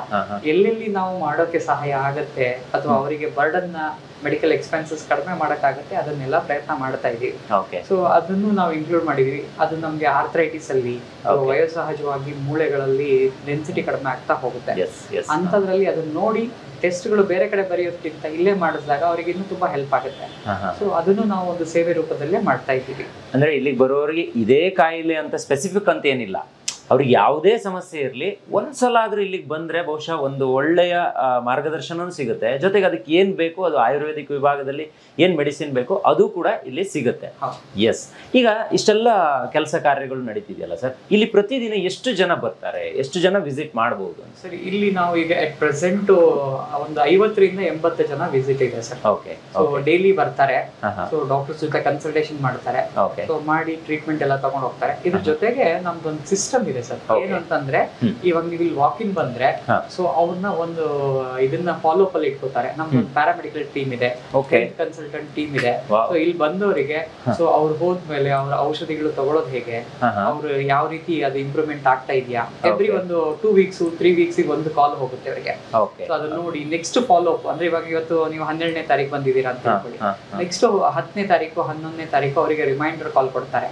ಎಲ್ಲೆಲ್ಲಿ ನಾವು ಮಾಡೋಕೆ ಸಹಾಯ ಆಗತ್ತೆ ಅಥವಾ ಅವರಿಗೆ ಬರ್ಡನ್ ಮೆಡಿಕಲ್ ಎಕ್ಸ್ಪೆನ್ಸಸ್ ಕಡಿಮೆ ಮಾಡಕ್ಕಾಗತ್ತೆ ಅದನ್ನೆಲ್ಲ ಪ್ರಯತ್ನ ಮಾಡ್ತಾ ಇದೀವಿ. ಸೊ ಅದನ್ನು ನಾವು ಇನ್ಕ್ಲೂಡ್ ಮಾಡಿದೀವಿ. ಅದು ನಮ್ಗೆ ಆರ್ಥರೈಟಿಸ್ ಅಲ್ಲಿ ವಯೋಸಹಜವಾಗಿ ಮೂಳೆಗಳಲ್ಲಿ ಡೆನ್ಸಿಟಿ ಕಡಿಮೆ ಆಗ್ತಾ ಹೋಗುತ್ತೆ. ಅಂತದ್ರಲ್ಲಿ ಅದನ್ನ ನೋಡಿ ಟೆಸ್ಟ್ಗಳು ಬೇರೆ ಕಡೆ ಬರೆಯೋದಕ್ಕಿಂತ ಇಲ್ಲೇ ಮಾಡಿಸಿದಾಗ ಅವರಿಗೆ ಇನ್ನೂ ತುಂಬಾ ಹೆಲ್ಪ್ ಆಗುತ್ತೆ. ಸೊ ಅದನ್ನು ನಾವು ಒಂದು ಸೇವೆ ರೂಪದಲ್ಲೇ ಮಾಡ್ತಾ ಇದ್ದೀವಿ. ಅಂದ್ರೆ ಇಲ್ಲಿಗೆ ಬರೋರಿಗೆ ಇದೇ ಕಾಯಿಲೆ ಅಂತ ಸ್ಪೆಸಿಫಿಕ್ ಅಂತ ಏನಿಲ್ಲ, ಅವ್ರಿಗೆ ಯಾವುದೇ ಸಮಸ್ಯೆ ಇರಲಿ ಒಂದ್ಸಲ ಆದ್ರೂ ಇಲ್ಲಿಗೆ ಬಂದ್ರೆ ಬಹುಶಃ ಒಂದು ಒಳ್ಳೆಯ ಮಾರ್ಗದರ್ಶನ ಸಿಗುತ್ತೆ. ಜೊತೆಗೆ ಅದಕ್ಕೆ ಏನ್ ಬೇಕು, ಅದು ಆಯುರ್ವೇದಿಕ್ ವಿಭಾಗದಲ್ಲಿ ಏನ್ ಮೆಡಿಸಿನ್ ಬೇಕು ಅದು ಕೂಡ ಇಲ್ಲಿ ಸಿಗುತ್ತೆ. ಎಸ್, ಈಗ ಇಷ್ಟೆಲ್ಲ ಕೆಲಸ ಕಾರ್ಯಗಳು ನಡೀತಿದೆಯಲ್ಲ ಸರ್, ಇಲ್ಲಿ ಪ್ರತಿದಿನ ಎಷ್ಟು ಜನ ಬರ್ತಾರೆ, ಎಷ್ಟು ಜನ ವಿಸಿಟ್ ಮಾಡಬಹುದು? ಸರಿ, ಇಲ್ಲಿ ನಾವು ಈಗ ಅಟ್ ಪ್ರೆಸೆಂಟ್ ಒಂದು 50 ರಿಂದ 80 ಜನ ವಿಸಿಟ್ ಇದೆ ಸರ್. ಸೊ ಡೈಲಿ ಬರ್ತಾರೆ. ಸೊ ಡಾಕ್ಟರ್ಸ್ ಜೊತೆ ಕನ್ಸಲ್ಟೇಷನ್ ಮಾಡ್ತಾರೆ. ಸೊ ಮಾಡಿ ಟ್ರೀಟ್ಮೆಂಟ್ ಎಲ್ಲ ತಗೊಂಡು ಹೋಗ್ತಾರೆ. ಇದ್ರ ಜೊತೆಗೆ ನಮ್ದೊಂದು ಸಿಸ್ಟಮ್ ಇದೆ ಇದೆ ಸರ್. ಏನಂತಂದ್ರೆ ಇವಾಗ ನೀವು ಇಲ್ಲಿ ವಾಕ್ ಇನ್ ಬಂದ್ರೆ ಸೊ ಅವ್ರನ್ನ ಒಂದು ಇದನ್ನ ಫಾಲೋ ಅಪ್ ಅಲ್ಲಿ ಇಟ್ಕೋತಾರೆ. ನಮ್ದು ಪ್ಯಾರಾಮೆಡಿಕಲ್ ಟೀಮ್ ಇದೆ, ಕನ್ಸಲ್ಟೆಂಟ್ ಟೀಮ್ ಇದೆ. ಸೊ ಇಲ್ಲಿ ಬಂದವರಿಗೆ ಸೊ ಅವ್ರು ಹೋದ್ಮೇಲೆ ಅವ್ರ ಔಷಧಿಗಳು ತಗೊಳ್ಳೋದು ಹೇಗೆ, ಅವ್ರು ಯಾವ ರೀತಿ ಅದು ಇಂಪ್ರೂವ್ಮೆಂಟ್ ಆಗ್ತಾ ಇದೆಯಾ, ಎವ್ರಿ ಒಂದು 2 weeks 3 weeks ಒಂದು ಕಾಲ್ ಹೋಗುತ್ತೆ ಅವರಿಗೆ. ಸೊ ಅದನ್ನ ನೋಡಿ ನೆಕ್ಸ್ಟ್ ಫಾಲೋ ಅಪ್ ಅಂದ್ರೆ ಇವಾಗ ಇವತ್ತು ನೀವು 12ನೇ ತಾರೀಕು ಬಂದಿದ್ದೀರಾ ಅಂತ ಹೇಳ್ಕೊಳ್ಳಿ, ನೆಕ್ಸ್ಟ್ 10ನೇ ತಾರೀಕು 11ನೇ ತಾರೀಕು ಅವರಿಗೆ ರಿಮೈಂಡರ್ ಕಾಲ್ ಕೊಡ್ತಾರೆ.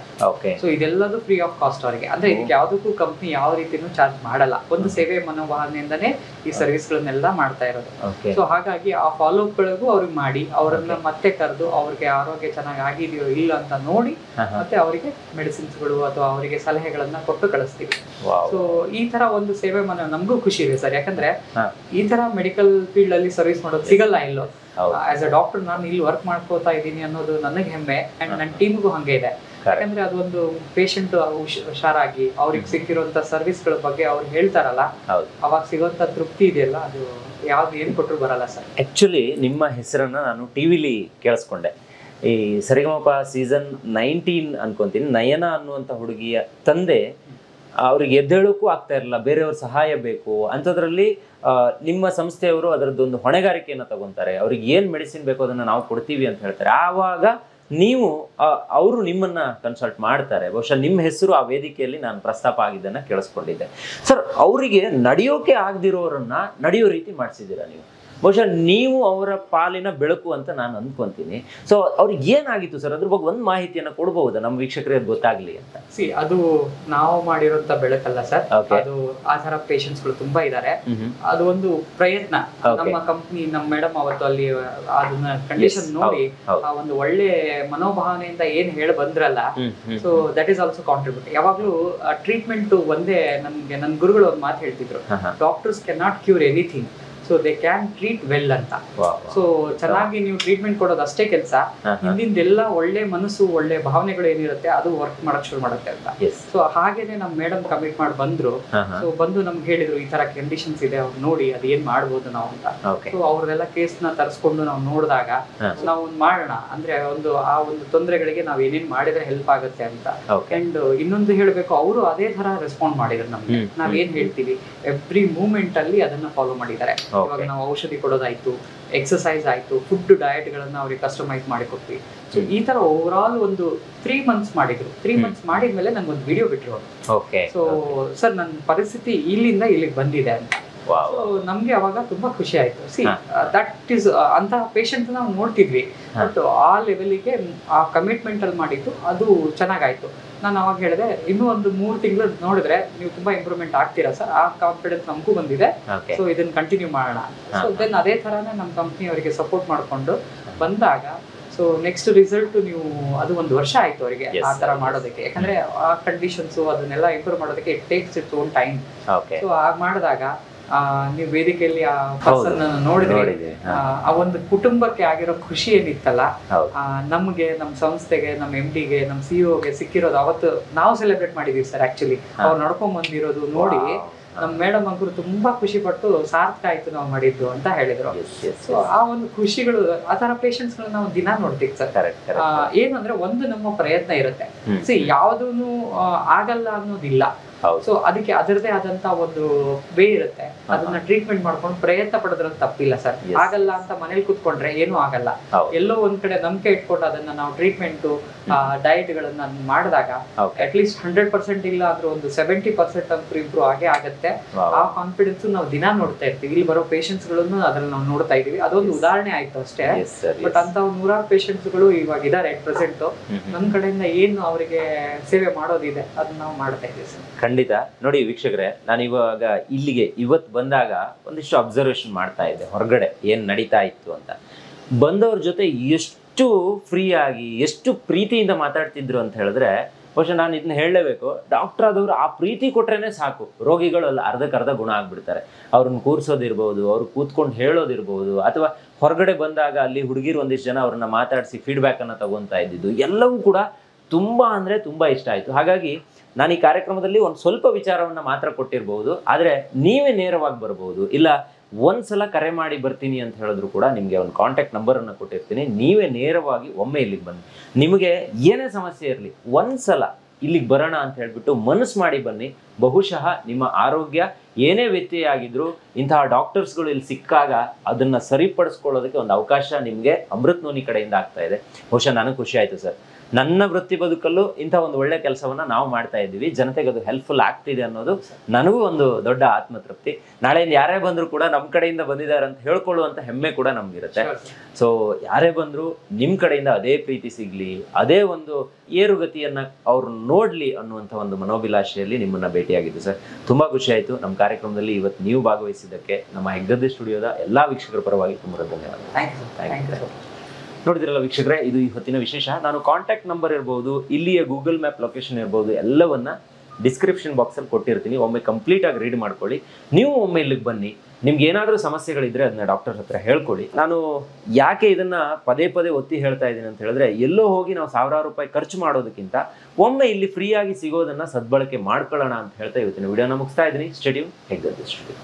ಸೊ ಇದೆಲ್ಲದು ಫ್ರೀ ಆಫ್ ಕಾಸ್ಟ್ ಅವರಿಗೆ. ಅಂದ್ರೆ ಇದಕ್ಕೆ ಯಾವ್ದಕ್ಕೂ ಕಂಪ್ನಿ ಯಾವ ರೀತಿನೂ ಚಾರ್ಜ್ ಮಾಡಲ್ಲ. ಒಂದು ಸೇವೆ ಮನೋಭಾವನೆಯಿಂದನೇ ಈ ಸರ್ವಿಸ್ ಗಳನ್ನೆಲ್ಲ ಮಾಡ್ತಾ ಇರೋದು. ಸೊ ಹಾಗಾಗಿ ಆ ಫಾಲೋ ಅಪ್ ಗಳಿಗೂ ಅವ್ರಿಗೆ ಮಾಡಿ ಅವರನ್ನ ಮತ್ತೆ ಕರೆದು ಅವ್ರಿಗೆ ಆರೋಗ್ಯ ಚೆನ್ನಾಗಿ ಆಗಿದೆಯೋ ಇಲ್ಲ ಅಂತ ನೋಡಿ ಮತ್ತೆ ಅವರಿಗೆ ಮೆಡಿಸಿನ್ಸ್ ಗಳು ಅಥವಾ ಅವರಿಗೆ ಸಲಹೆಗಳನ್ನ ಕೊಟ್ಟು ಕಳಿಸ್ತೀವಿ. ಸೊ ಈ ತರ ಒಂದು ಸೇವೆ ನಮಗೂ ಖುಷಿ ಇದೆ ಸರ್. ಯಾಕಂದ್ರೆ ಈ ತರ ಮೆಡಿಕಲ್ ಫೀಲ್ಡ್ ಅಲ್ಲಿ ಸರ್ವಿಸ್ ಮಾಡೋದು ಸಿಗಲ್ಲ ಎಲ್ಲೋ. ಆಸ್ ಅ ಡಾಕ್ಟರ್ ನಾನು ಇಲ್ಲಿ ವರ್ಕ್ ಮಾಡ್ಕೋತಾ ಇದ್ದೀನಿ ಅನ್ನೋದು ನನಗೆ ಹೆಮ್ಮೆ ಅಂಡ್ ನನ್ನ ಟೀಮ್ಗೂ ಹಂಗೆ ಇದೆ. ಯಾಕಂದ್ರೆ ಅದೊಂದು ಪೇಷಂಟ್ ಹುಷಾರಾಗಿ ಅವ್ರಿಗೆ ಸಿಕ್ಕಿರುವಂತ ಸರ್ವಿಸ್ ಗಳ ಬಗ್ಗೆ ಅವ್ರು ಹೇಳ್ತಾರಲ್ಲ, ಅವಾಗ ಸಿಗುವಂತ ತೃಪ್ತಿ ಇದೆಯಲ್ಲ, ಅದು ಯಾವ್ದು ಏನ್ ಕೊಟ್ಟರು ಬರಲ್ಲ ಸರ್. ಆಕ್ಚುಲಿ ನಿಮ್ಮ ಹೆಸರನ್ನ ನಾನು ಟಿವಿಲಿ ಕೇಳಿಸ್ಕೊಂಡೆ. ಈ ಸರಿಗಮಪ ಸೀಸನ್ 19 ಅನ್ಕೊಂತೀನಿ, ನಯನ ಅನ್ನುವಂಥ ಹುಡುಗಿಯ ತಂದೆ ಅವ್ರಿಗೆ ಎದ್ದೇಳೋಕ್ಕೂ ಆಗ್ತಾ ಇರಲಿಲ್ಲ, ಬೇರೆಯವ್ರ ಸಹಾಯ ಬೇಕು ಅಂಥದ್ರಲ್ಲಿ ನಿಮ್ಮ ಸಂಸ್ಥೆಯವರು ಅದರದ್ದೊಂದು ಹೊಣೆಗಾರಿಕೆಯನ್ನು ತಗೊಂತಾರೆ. ಅವ್ರಿಗೆ ಏನು ಮೆಡಿಸಿನ್ ಬೇಕೋ ಅದನ್ನು ನಾವು ಕೊಡ್ತೀವಿ ಅಂತ ಹೇಳ್ತಾರೆ. ಆವಾಗ ನೀವು ಅವರು ನಿಮ್ಮನ್ನ ಕನ್ಸಲ್ಟ್ ಮಾಡ್ತಾರೆ. ಬಹುಶಃ ನಿಮ್ಮ ಹೆಸರು ಆ ವೇದಿಕೆಯಲ್ಲಿ ನಾನು ಪ್ರಸ್ತಾಪ ಆಗಿದ್ದನ್ನು ಕೇಳಿಸ್ಕೊಂಡಿದ್ದೆ. ಸರ್, ಅವರಿಗೆ ನಡೆಯೋಕೆ ಆಗದಿರೋರನ್ನ ನಡೆಯೋ ರೀತಿ ಮಾಡಿಸಿದ್ದೀರಾ ನೀವು. ಬಹುಶಃ ನೀವು ಅವರ ಪಾಲಿನ ಬೆಳಕು ಅಂತ ನಾನು ಅನ್ಕೊಂತೀನಿ. ಸೊ ಅವ್ರಿಗೆ ಏನಾಗಿತ್ತು ಸರ್, ಅದ್ರ ಬಗ್ಗೆ ಒಂದು ಮಾಹಿತಿಯನ್ನು ಕೊಡಬಹುದಾ ನಮ್ಮ ವೀಕ್ಷಕರಿಗೆ ಗೊತ್ತಾಗ್ಲಿ ಅಂತ? ಅದು ನಾವು ಮಾಡಿರೋಂತ ಬೆಳಕಲ್ಲ ಸರ್, ಅದು ಆ ತರ ಪೇಷಂಟ್ಸ್ ಗಳು ತುಂಬಾ ಇದ್ದಾರೆ. ಅದು ಒಂದು ಪ್ರಯತ್ನ. ನಮ್ಮ ಕಂಪ್ನಿ, ನಮ್ಮ ಮೇಡಮ್ ಅವತ್ತು ಅಲ್ಲಿ ಅದನ್ನ ಕಂಡೀಷನ್ ನೋಡಿ ಆ ಒಂದು ಒಳ್ಳೆ ಮನೋಭಾವನೆಯಿಂದ ಏನ್ ಹೇಳಿ ಬಂದ್ರಲ್ಲ, so that is also contribute. ಯಾವಾಗ್ಲೂ ಟ್ರೀಟ್ಮೆಂಟ್ ಒಂದೇ. ನನ್ಗೆ ನನ್ನ ಗುರುಗಳು ಒಂದು ಮಾತು ಹೇಳ್ತಿದ್ರು, doctors can not cure anything, so they can treat well ಅಂತ. ಸೊ ಚೆನ್ನಾಗಿ ನೀವು ಟ್ರೀಟ್ಮೆಂಟ್ ಕೊಡೋದು ಅಷ್ಟೇ ಕೆಲಸ, ಹಿಂದಿಂದೆಲ್ಲ ಒಳ್ಳೆ ಮನಸ್ಸು ಒಳ್ಳೆ ಭಾವನೆಗಳು ಏನಿರುತ್ತೆ ಅದು ವರ್ಕ್ ಮಾಡಕ್ ಶುರು ಮಾಡುತ್ತೆ ಅಂತ. ಸೊ ಹಾಗೇನೆ ನಮ್ ಮೇಡಮ್ ಕಮಿಟ್ ಮಾಡಿ ಬಂದ್ರು. ಸೊ ಬಂದು ನಮ್ಗೆ ಹೇಳಿದ್ರು ಈ ತರ ಕಂಡೀಷನ್ಸ್ ಇದೆ, ಅವ್ರು ನೋಡಿ ಅದ್ ಏನ್ ಮಾಡ್ಬೋದು ನಾವು ಅಂತ. ಸೊ ಅವ್ರದೆಲ್ಲ ಕೇಸ್ ನ ತರಿಸ್ಕೊಂಡು ನಾವು ನೋಡಿದಾಗ ನಾವು ಒಂದು ಮಾಡೋಣ ಅಂದ್ರೆ ಆ ಒಂದು ತೊಂದರೆಗಳಿಗೆ ನಾವ್ ಏನೇನ್ ಮಾಡಿದ್ರೆ ಹೆಲ್ಪ್ ಆಗುತ್ತೆ ಅಂತ. ಅಂಡ್ ಇನ್ನೊಂದು ಹೇಳ್ಬೇಕು, ಅವರು ಅದೇ ತರ ರೆಸ್ಪಾಂಡ್ ಮಾಡಿದ್ರು ನಮ್ಗೆ. ನಾವ್ ಏನ್ ಹೇಳ್ತೀವಿ ಎವ್ರಿ ಮೂಮೆಂಟ್ ಅಲ್ಲಿ ಅದನ್ನ ಫಾಲೋ ಮಾಡಿದ್ದಾರೆ. ಇವಾಗ ನಾವು ಔಷಧಿ ಕೊಡೋದಾಯ್ತು, ಎಕ್ಸರ್ಸೈಸ್ ಆಯ್ತು, ಫುಡ್ ಡಯಟ್ ಗಳನ್ನ ಅವ್ರಿಗೆ ಕಸ್ಟಮೈಸ್ ಮಾಡಿ ಕೊಟ್ವಿ. ಸೊ ಈ ತರ ಓವರ್ ಆಲ್ ಒಂದು 3 months ಮಾಡಿದ್ರು. 3 months ಮಾಡಿದ್ಮೇಲೆ ನಂಗೆ ಒಂದು ವಿಡಿಯೋ ಬಿಟ್ರು. ಸೊ ಸರ್, ನನ್ನ ಪರಿಸ್ಥಿತಿ ಇಲ್ಲಿಂದ ಇಲ್ಲಿಗೆ ಬಂದಿದೆ ಅಂತ. ಸೊ ನಮ್ಗೆ ಅವಾಗ ತುಂಬಾ ಖುಷಿ ಆಯ್ತು. ಸಿ ದಟ್ ಈಸ್ ಅಂತಹ ಪೇಷಂಟ್ ನಾವು ನೋಡ್ತಿದ್ವಿ, ಬಟ್ ಆ ಲೆವೆಲ್ಗೆ ಆ ಕಮಿಟ್ಮೆಂಟ್ ಅಲ್ಲಿ ಮಾಡಿದ್ದು ಅದು ಚೆನ್ನಾಗಾಯ್ತು. ನಾನು ಅವಾಗ ಹೇಳಿದೆ, ಇನ್ನೂ ಒಂದು 3 ತಿಂಗಳು ನೋಡಿದ್ರೆ ನೀವು ತುಂಬಾ ಇಂಪ್ರೂವ್ಮೆಂಟ್ ಆಗ್ತೀರಾ ಸರ್, ಆ ಕಾನ್ಫಿಡೆನ್ಸ್ ನಮಗೂ ಬಂದಿದೆ. ಸೊ ಇದನ್ನ ಕಂಟಿನ್ಯೂ ಮಾಡೋಣ. ಸೊ ದೆನ್ ಅದೇ ತರಾನೇ ನಮ್ಮ ಕಂಪ್ನಿ ಅವರಿಗೆ ಸಪೋರ್ಟ್ ಮಾಡ್ಕೊಂಡು ಬಂದಾಗ, ಸೊ ನೆಕ್ಸ್ಟ್ ರಿಸಲ್ಟ್ ನೀವು ಅದು 1 ವರ್ಷ ಆಯ್ತು ಅವರಿಗೆ ಆ ತರ ಮಾಡೋದಕ್ಕೆ. ಯಾಕಂದ್ರೆ ಆ ಕಂಡೀಷನ್ಸ್ ಅದನ್ನೆಲ್ಲ ಇಂಪ್ರೂವ್ ಮಾಡೋದಕ್ಕೆ it takes its own time. So ಆಗ ಮಾಡಿದಾಗ ನೀವು ವೇದಿಕೆಯಲ್ಲಿ ಆ ಪರ್ಸನ್ ನೋಡಿದ್ರೆ ಆ ಒಂದು ಕುಟುಂಬಕ್ಕೆ ಆಗಿರೋ ಖುಷಿ ಏನಿತ್ತಲ್ಲ, ನಮ್ಗೆ, ನಮ್ಮ ಸಂಸ್ಥೆಗೆ, ನಮ್ಮ MD ಗೆ, ನಮ್ಮ CEO ಗೆ ಸಿಕ್ಕಿರೋದು ಅವತ್ತು ನಾವು ಸೆಲೆಬ್ರೇಟ್ ಮಾಡಿದೀವಿ ಸರ್. ಆಕ್ಚುಲಿ ಅವ್ರು ನಡ್ಕೊಂಡ್ ಬಂದಿರೋದು ನೋಡಿ ನಮ್ಮ ಮೇಡಮ್ ಅಂಕರು ತುಂಬಾ ಖುಷಿ ಪಟ್ಟು ಸಾರ್ಥಕ ಆಯ್ತು ನಾವು ಮಾಡಿದ್ದು ಅಂತ ಹೇಳಿದ್ರು. ಸೊ ಆ ಒಂದು ಖುಷಿಗಳು, ಆ ತರ ಪೇಷಂಟ್ಸ್ ಗಳನ್ನ ನಾವು ದಿನ ನೋಡ್ತೀವಿ ಸರ್. ಏನಂದ್ರೆ ಒಂದು ನಮ್ಮ ಪ್ರಯತ್ನ ಇರುತ್ತೆ. ಸೊ ಯಾವ್ದೂನು ಆಗಲ್ಲ ಅನ್ನೋದಿಲ್ಲ. ಸೊ ಅದಕ್ಕೆ ಅದರದೇ ಆದಂತ ಒಂದು ವೇ ಇರುತ್ತೆ. ಅದನ್ನ ಟ್ರೀಟ್ಮೆಂಟ್ ಮಾಡ್ಕೊಂಡು ಪ್ರಯತ್ನ ಪಡೋದ್ರ ತಪ್ಪಿಲ್ಲ ಸರ್. ಆಗಲ್ಲ ಅಂತ ಮನೇಲಿ ಕುತ್ಕೊಂಡ್ರೆ ಏನೂ ಆಗಲ್ಲ. ಎಲ್ಲೋ ಒಂದ್ ಕಡೆ ನಂಬಿಕೆ ಇಟ್ಕೊಂಡು ಅದನ್ನ ನಾವು ಟ್ರೀಟ್ಮೆಂಟ್ ಡಯಟ್ ಗಳನ್ನ ಮಾಡಿದಾಗ ಅಟ್ ಲೀಸ್ಟ್ 100% ಇಲ್ಲ ಅಂದ್ರೆ ಒಂದು 70% ಅಂತ ಇಂಪ್ರೂವ್ ಆಗೇ ಆಗತ್ತೆ. ಆ ಕಾನ್ಫಿಡೆನ್ಸ್ ನಾವು ದಿನ ನೋಡ್ತಾ ಇರ್ತೀವಿ. ಇಲ್ಲಿ ಬರೋ ಪೇಷಂಟ್ಸ್ ಗಳನ್ನು ಅದ್ರಲ್ಲಿ ನಾವು ನೋಡ್ತಾ ಇದೀವಿ. ಅದೊಂದು ಉದಾಹರಣೆ ಆಯ್ತು ಅಷ್ಟೇ. ಬಟ್ ಅಂತ 100 ಪೇಷಂಟ್ಸ್ ಗಳು ಇವಾಗ ಇದಾರೆ ಅಟ್ ಪ್ರೆಸೆಂಟ್. ನಮ್ ಕಡೆಯಿಂದ ಏನು ಅವರಿಗೆ ಸೇವೆ ಮಾಡೋದಿದೆ ಅದನ್ನ ನಾವು ಮಾಡ್ತಾ ಇದೀವಿ ಸರ್. ಖಂಡಿತ. ನೋಡಿ ವೀಕ್ಷಕರೇ, ನಾನು ಇವಾಗ ಇಲ್ಲಿಗೆ ಇವತ್ತು ಬಂದಾಗ ಒಂದಿಷ್ಟು ಅಬ್ಸರ್ವೇಷನ್ ಮಾಡ್ತಾ ಇದ್ದೆ, ಹೊರಗಡೆ ಏನು ನಡೀತಾ ಇತ್ತು ಅಂತ. ಬಂದವ್ರ ಜೊತೆ ಎಷ್ಟು ಫ್ರೀ ಆಗಿ ಎಷ್ಟು ಪ್ರೀತಿಯಿಂದ ಮಾತಾಡ್ತಿದ್ರು ಅಂತ ಹೇಳಿದ್ರೆ, ಬಹುಶಃ ನಾನು ಇದನ್ನ ಹೇಳಲೇಬೇಕು. ಡಾಕ್ಟರ್ ಆದವರು ಆ ಪ್ರೀತಿ ಕೊಟ್ರೇನೆ ಸಾಕು, ರೋಗಿಗಳು ಅರ್ಧಕ್ಕರ್ಧ ಗುಣ ಆಗ್ಬಿಡ್ತಾರೆ. ಅವ್ರನ್ನ ಕೂರ್ಸೋದಿರ್ಬೋದು, ಅವ್ರು ಕೂತ್ಕೊಂಡು ಹೇಳೋದಿರ್ಬೋದು, ಅಥವಾ ಹೊರಗಡೆ ಬಂದಾಗ ಅಲ್ಲಿ ಹುಡುಗಿರು ಒಂದಿಷ್ಟು ಜನ ಅವ್ರನ್ನ ಮಾತಾಡಿಸಿ ಫೀಡ್ಬ್ಯಾಕ್ ಅನ್ನ ತಗೊಂತಾ ಇದ್ದಿದ್ದು ಎಲ್ಲವೂ ಕೂಡ ತುಂಬಾ ಅಂದ್ರೆ ತುಂಬಾ ಇಷ್ಟ ಆಯ್ತು. ಹಾಗಾಗಿ ನಾನು ಈ ಕಾರ್ಯಕ್ರಮದಲ್ಲಿ ಒಂದು ಸ್ವಲ್ಪ ವಿಚಾರವನ್ನ ಮಾತ್ರ ಕೊಟ್ಟಿರ್ಬಹುದು, ಆದ್ರೆ ನೀವೇ ನೇರವಾಗಿ ಬರ್ಬೋದು. ಇಲ್ಲ ಒಂದ್ಸಲ ಕರೆ ಮಾಡಿ ಬರ್ತೀನಿ ಅಂತ ಹೇಳಿದ್ರು ಕೂಡ ನಿಮಗೆ ಒಂದು ಕಾಂಟ್ಯಾಕ್ಟ್ ನಂಬರ್ ಅನ್ನು ಕೊಟ್ಟಿರ್ತೀನಿ. ನೀವೇ ನೇರವಾಗಿ ಒಮ್ಮೆ ಇಲ್ಲಿಗೆ ಬನ್ನಿ. ನಿಮಗೆ ಏನೇ ಸಮಸ್ಯೆ ಇರಲಿ ಒಂದ್ಸಲ ಇಲ್ಲಿಗೆ ಬರೋಣ ಅಂತ ಹೇಳ್ಬಿಟ್ಟು ಮನಸ್ಸು ಮಾಡಿ ಬನ್ನಿ. ಬಹುಶಃ ನಿಮ್ಮ ಆರೋಗ್ಯ ಏನೇ ವ್ಯತ್ಯಯ ಆಗಿದ್ರು ಇಂತಹ ಡಾಕ್ಟರ್ಸ್ಗಳು ಇಲ್ಲಿ ಸಿಕ್ಕಾಗ ಅದನ್ನ ಸರಿಪಡಿಸ್ಕೊಳ್ಳೋದಕ್ಕೆ ಒಂದು ಅವಕಾಶ ನಿಮಗೆ ಅಮೃತ್ ನೋನಿ ಕಡೆಯಿಂದ ಆಗ್ತಾ ಇದೆ. ಬಹುಶಃ ನನಗೆ ಖುಷಿ ಆಯ್ತು ಸರ್. ನನ್ನ ವೃತ್ತಿ ಬದುಕಲ್ಲೂ ಇಂಥ ಒಂದು ಒಳ್ಳೆ ಕೆಲಸವನ್ನ ನಾವು ಮಾಡ್ತಾ ಇದ್ದೀವಿ, ಜನತೆಗೆ ಅದು ಹೆಲ್ಪ್ಫುಲ್ ಆಗ್ತಿದೆ ಅನ್ನೋದು ನನಗೂ ಒಂದು ದೊಡ್ಡ ಆತ್ಮತೃಪ್ತಿ. ನಾಳೆಯಿಂದ ಯಾರೇ ಬಂದರೂ ಕೂಡ ನಮ್ಮ ಕಡೆಯಿಂದ ಬಂದಿದ್ದಾರೆ ಅಂತ ಹೇಳ್ಕೊಳ್ಳುವಂಥ ಹೆಮ್ಮೆ ಕೂಡ ನಮ್ಗಿರುತ್ತೆ. ಸೊ ಯಾರೇ ಬಂದರೂ ನಿಮ್ಮ ಕಡೆಯಿಂದ ಅದೇ ಪ್ರೀತಿ ಸಿಗ್ಲಿ, ಅದೇ ಒಂದು ಏರುಗತಿಯನ್ನ ಅವ್ರು ನೋಡ್ಲಿ ಅನ್ನುವಂಥ ಒಂದು ಮನೋಭಿಲಾಷೆಯಲ್ಲಿ ನಿಮ್ಮನ್ನ ಭೇಟಿಯಾಗಿದ್ದು ಸರ್. ತುಂಬಾ ಖುಷಿ ಆಯ್ತು. ನಮ್ಮ ಕಾರ್ಯಕ್ರಮದಲ್ಲಿ ಇವತ್ತು ನೀವು ಭಾಗವಹಿಸಿದ್ದಕ್ಕೆ ನಮ್ಮ ಹೆಗ್ಗದ್ದೆ ಸ್ಟುಡಿಯೋದ ಎಲ್ಲಾ ವೀಕ್ಷಕರ ಪರವಾಗಿ ತುಂಬಾ ಧನ್ಯವಾದ. Thank you. ನೋಡಿದಿರಲ್ಲ ವೀಕ್ಷಕರೇ, ಇದು ಇವತ್ತಿನ ವಿಶೇಷ. ನಾನು ಕಾಂಟ್ಯಾಕ್ಟ್ ನಂಬರ್ ಇರ್ಬೋದು, ಇಲ್ಲಿಯ ಗೂಗಲ್ ಮ್ಯಾಪ್ ಲೊಕೇಶನ್ ಇರ್ಬೋದು, ಎಲ್ಲವನ್ನ ಡಿಸ್ಕ್ರಿಪ್ಷನ್ ಬಾಕ್ಸಲ್ಲಿ ಕೊಟ್ಟಿರ್ತೀನಿ. ಒಮ್ಮೆ ಕಂಪ್ಲೀಟ್ ಆಗಿ ರೀಡ್ ಮಾಡ್ಕೊಳ್ಳಿ. ನೀವು ಒಮ್ಮೆ ಇಲ್ಲಿಗೆ ಬನ್ನಿ. ನಿಮ್ಗೆ ಏನಾದರೂ ಸಮಸ್ಯೆಗಳಿದ್ರೆ ಅದನ್ನ ಡಾಕ್ಟರ್ ಹತ್ರ ಹೇಳ್ಕೊಳ್ಳಿ. ನಾನು ಯಾಕೆ ಇದನ್ನ ಪದೇ ಪದೇ ಒತ್ತಿ ಹೇಳ್ತಾ ಇದ್ದೀನಿ ಅಂತ ಹೇಳಿದ್ರೆ, ಎಲ್ಲೋ ಹೋಗಿ ನಾವು ಸಾವಿರಾರು ರೂಪಾಯಿ ಖರ್ಚು ಮಾಡೋದಕ್ಕಿಂತ ಒಮ್ಮೆ ಇಲ್ಲಿ ಫ್ರೀಯಾಗಿ ಸಿಗೋದನ್ನ ಸದ್ಬಳಕೆ ಮಾಡ್ಕೊಳ್ಳೋಣ ಅಂತ ಹೇಳ್ತಾ ಇವತ್ತಿನ ವಿಡಿಯೋನ ಮುಗಿಸ್ತಾ ಇದ್ದೀನಿ. Stadium Heggadde studio.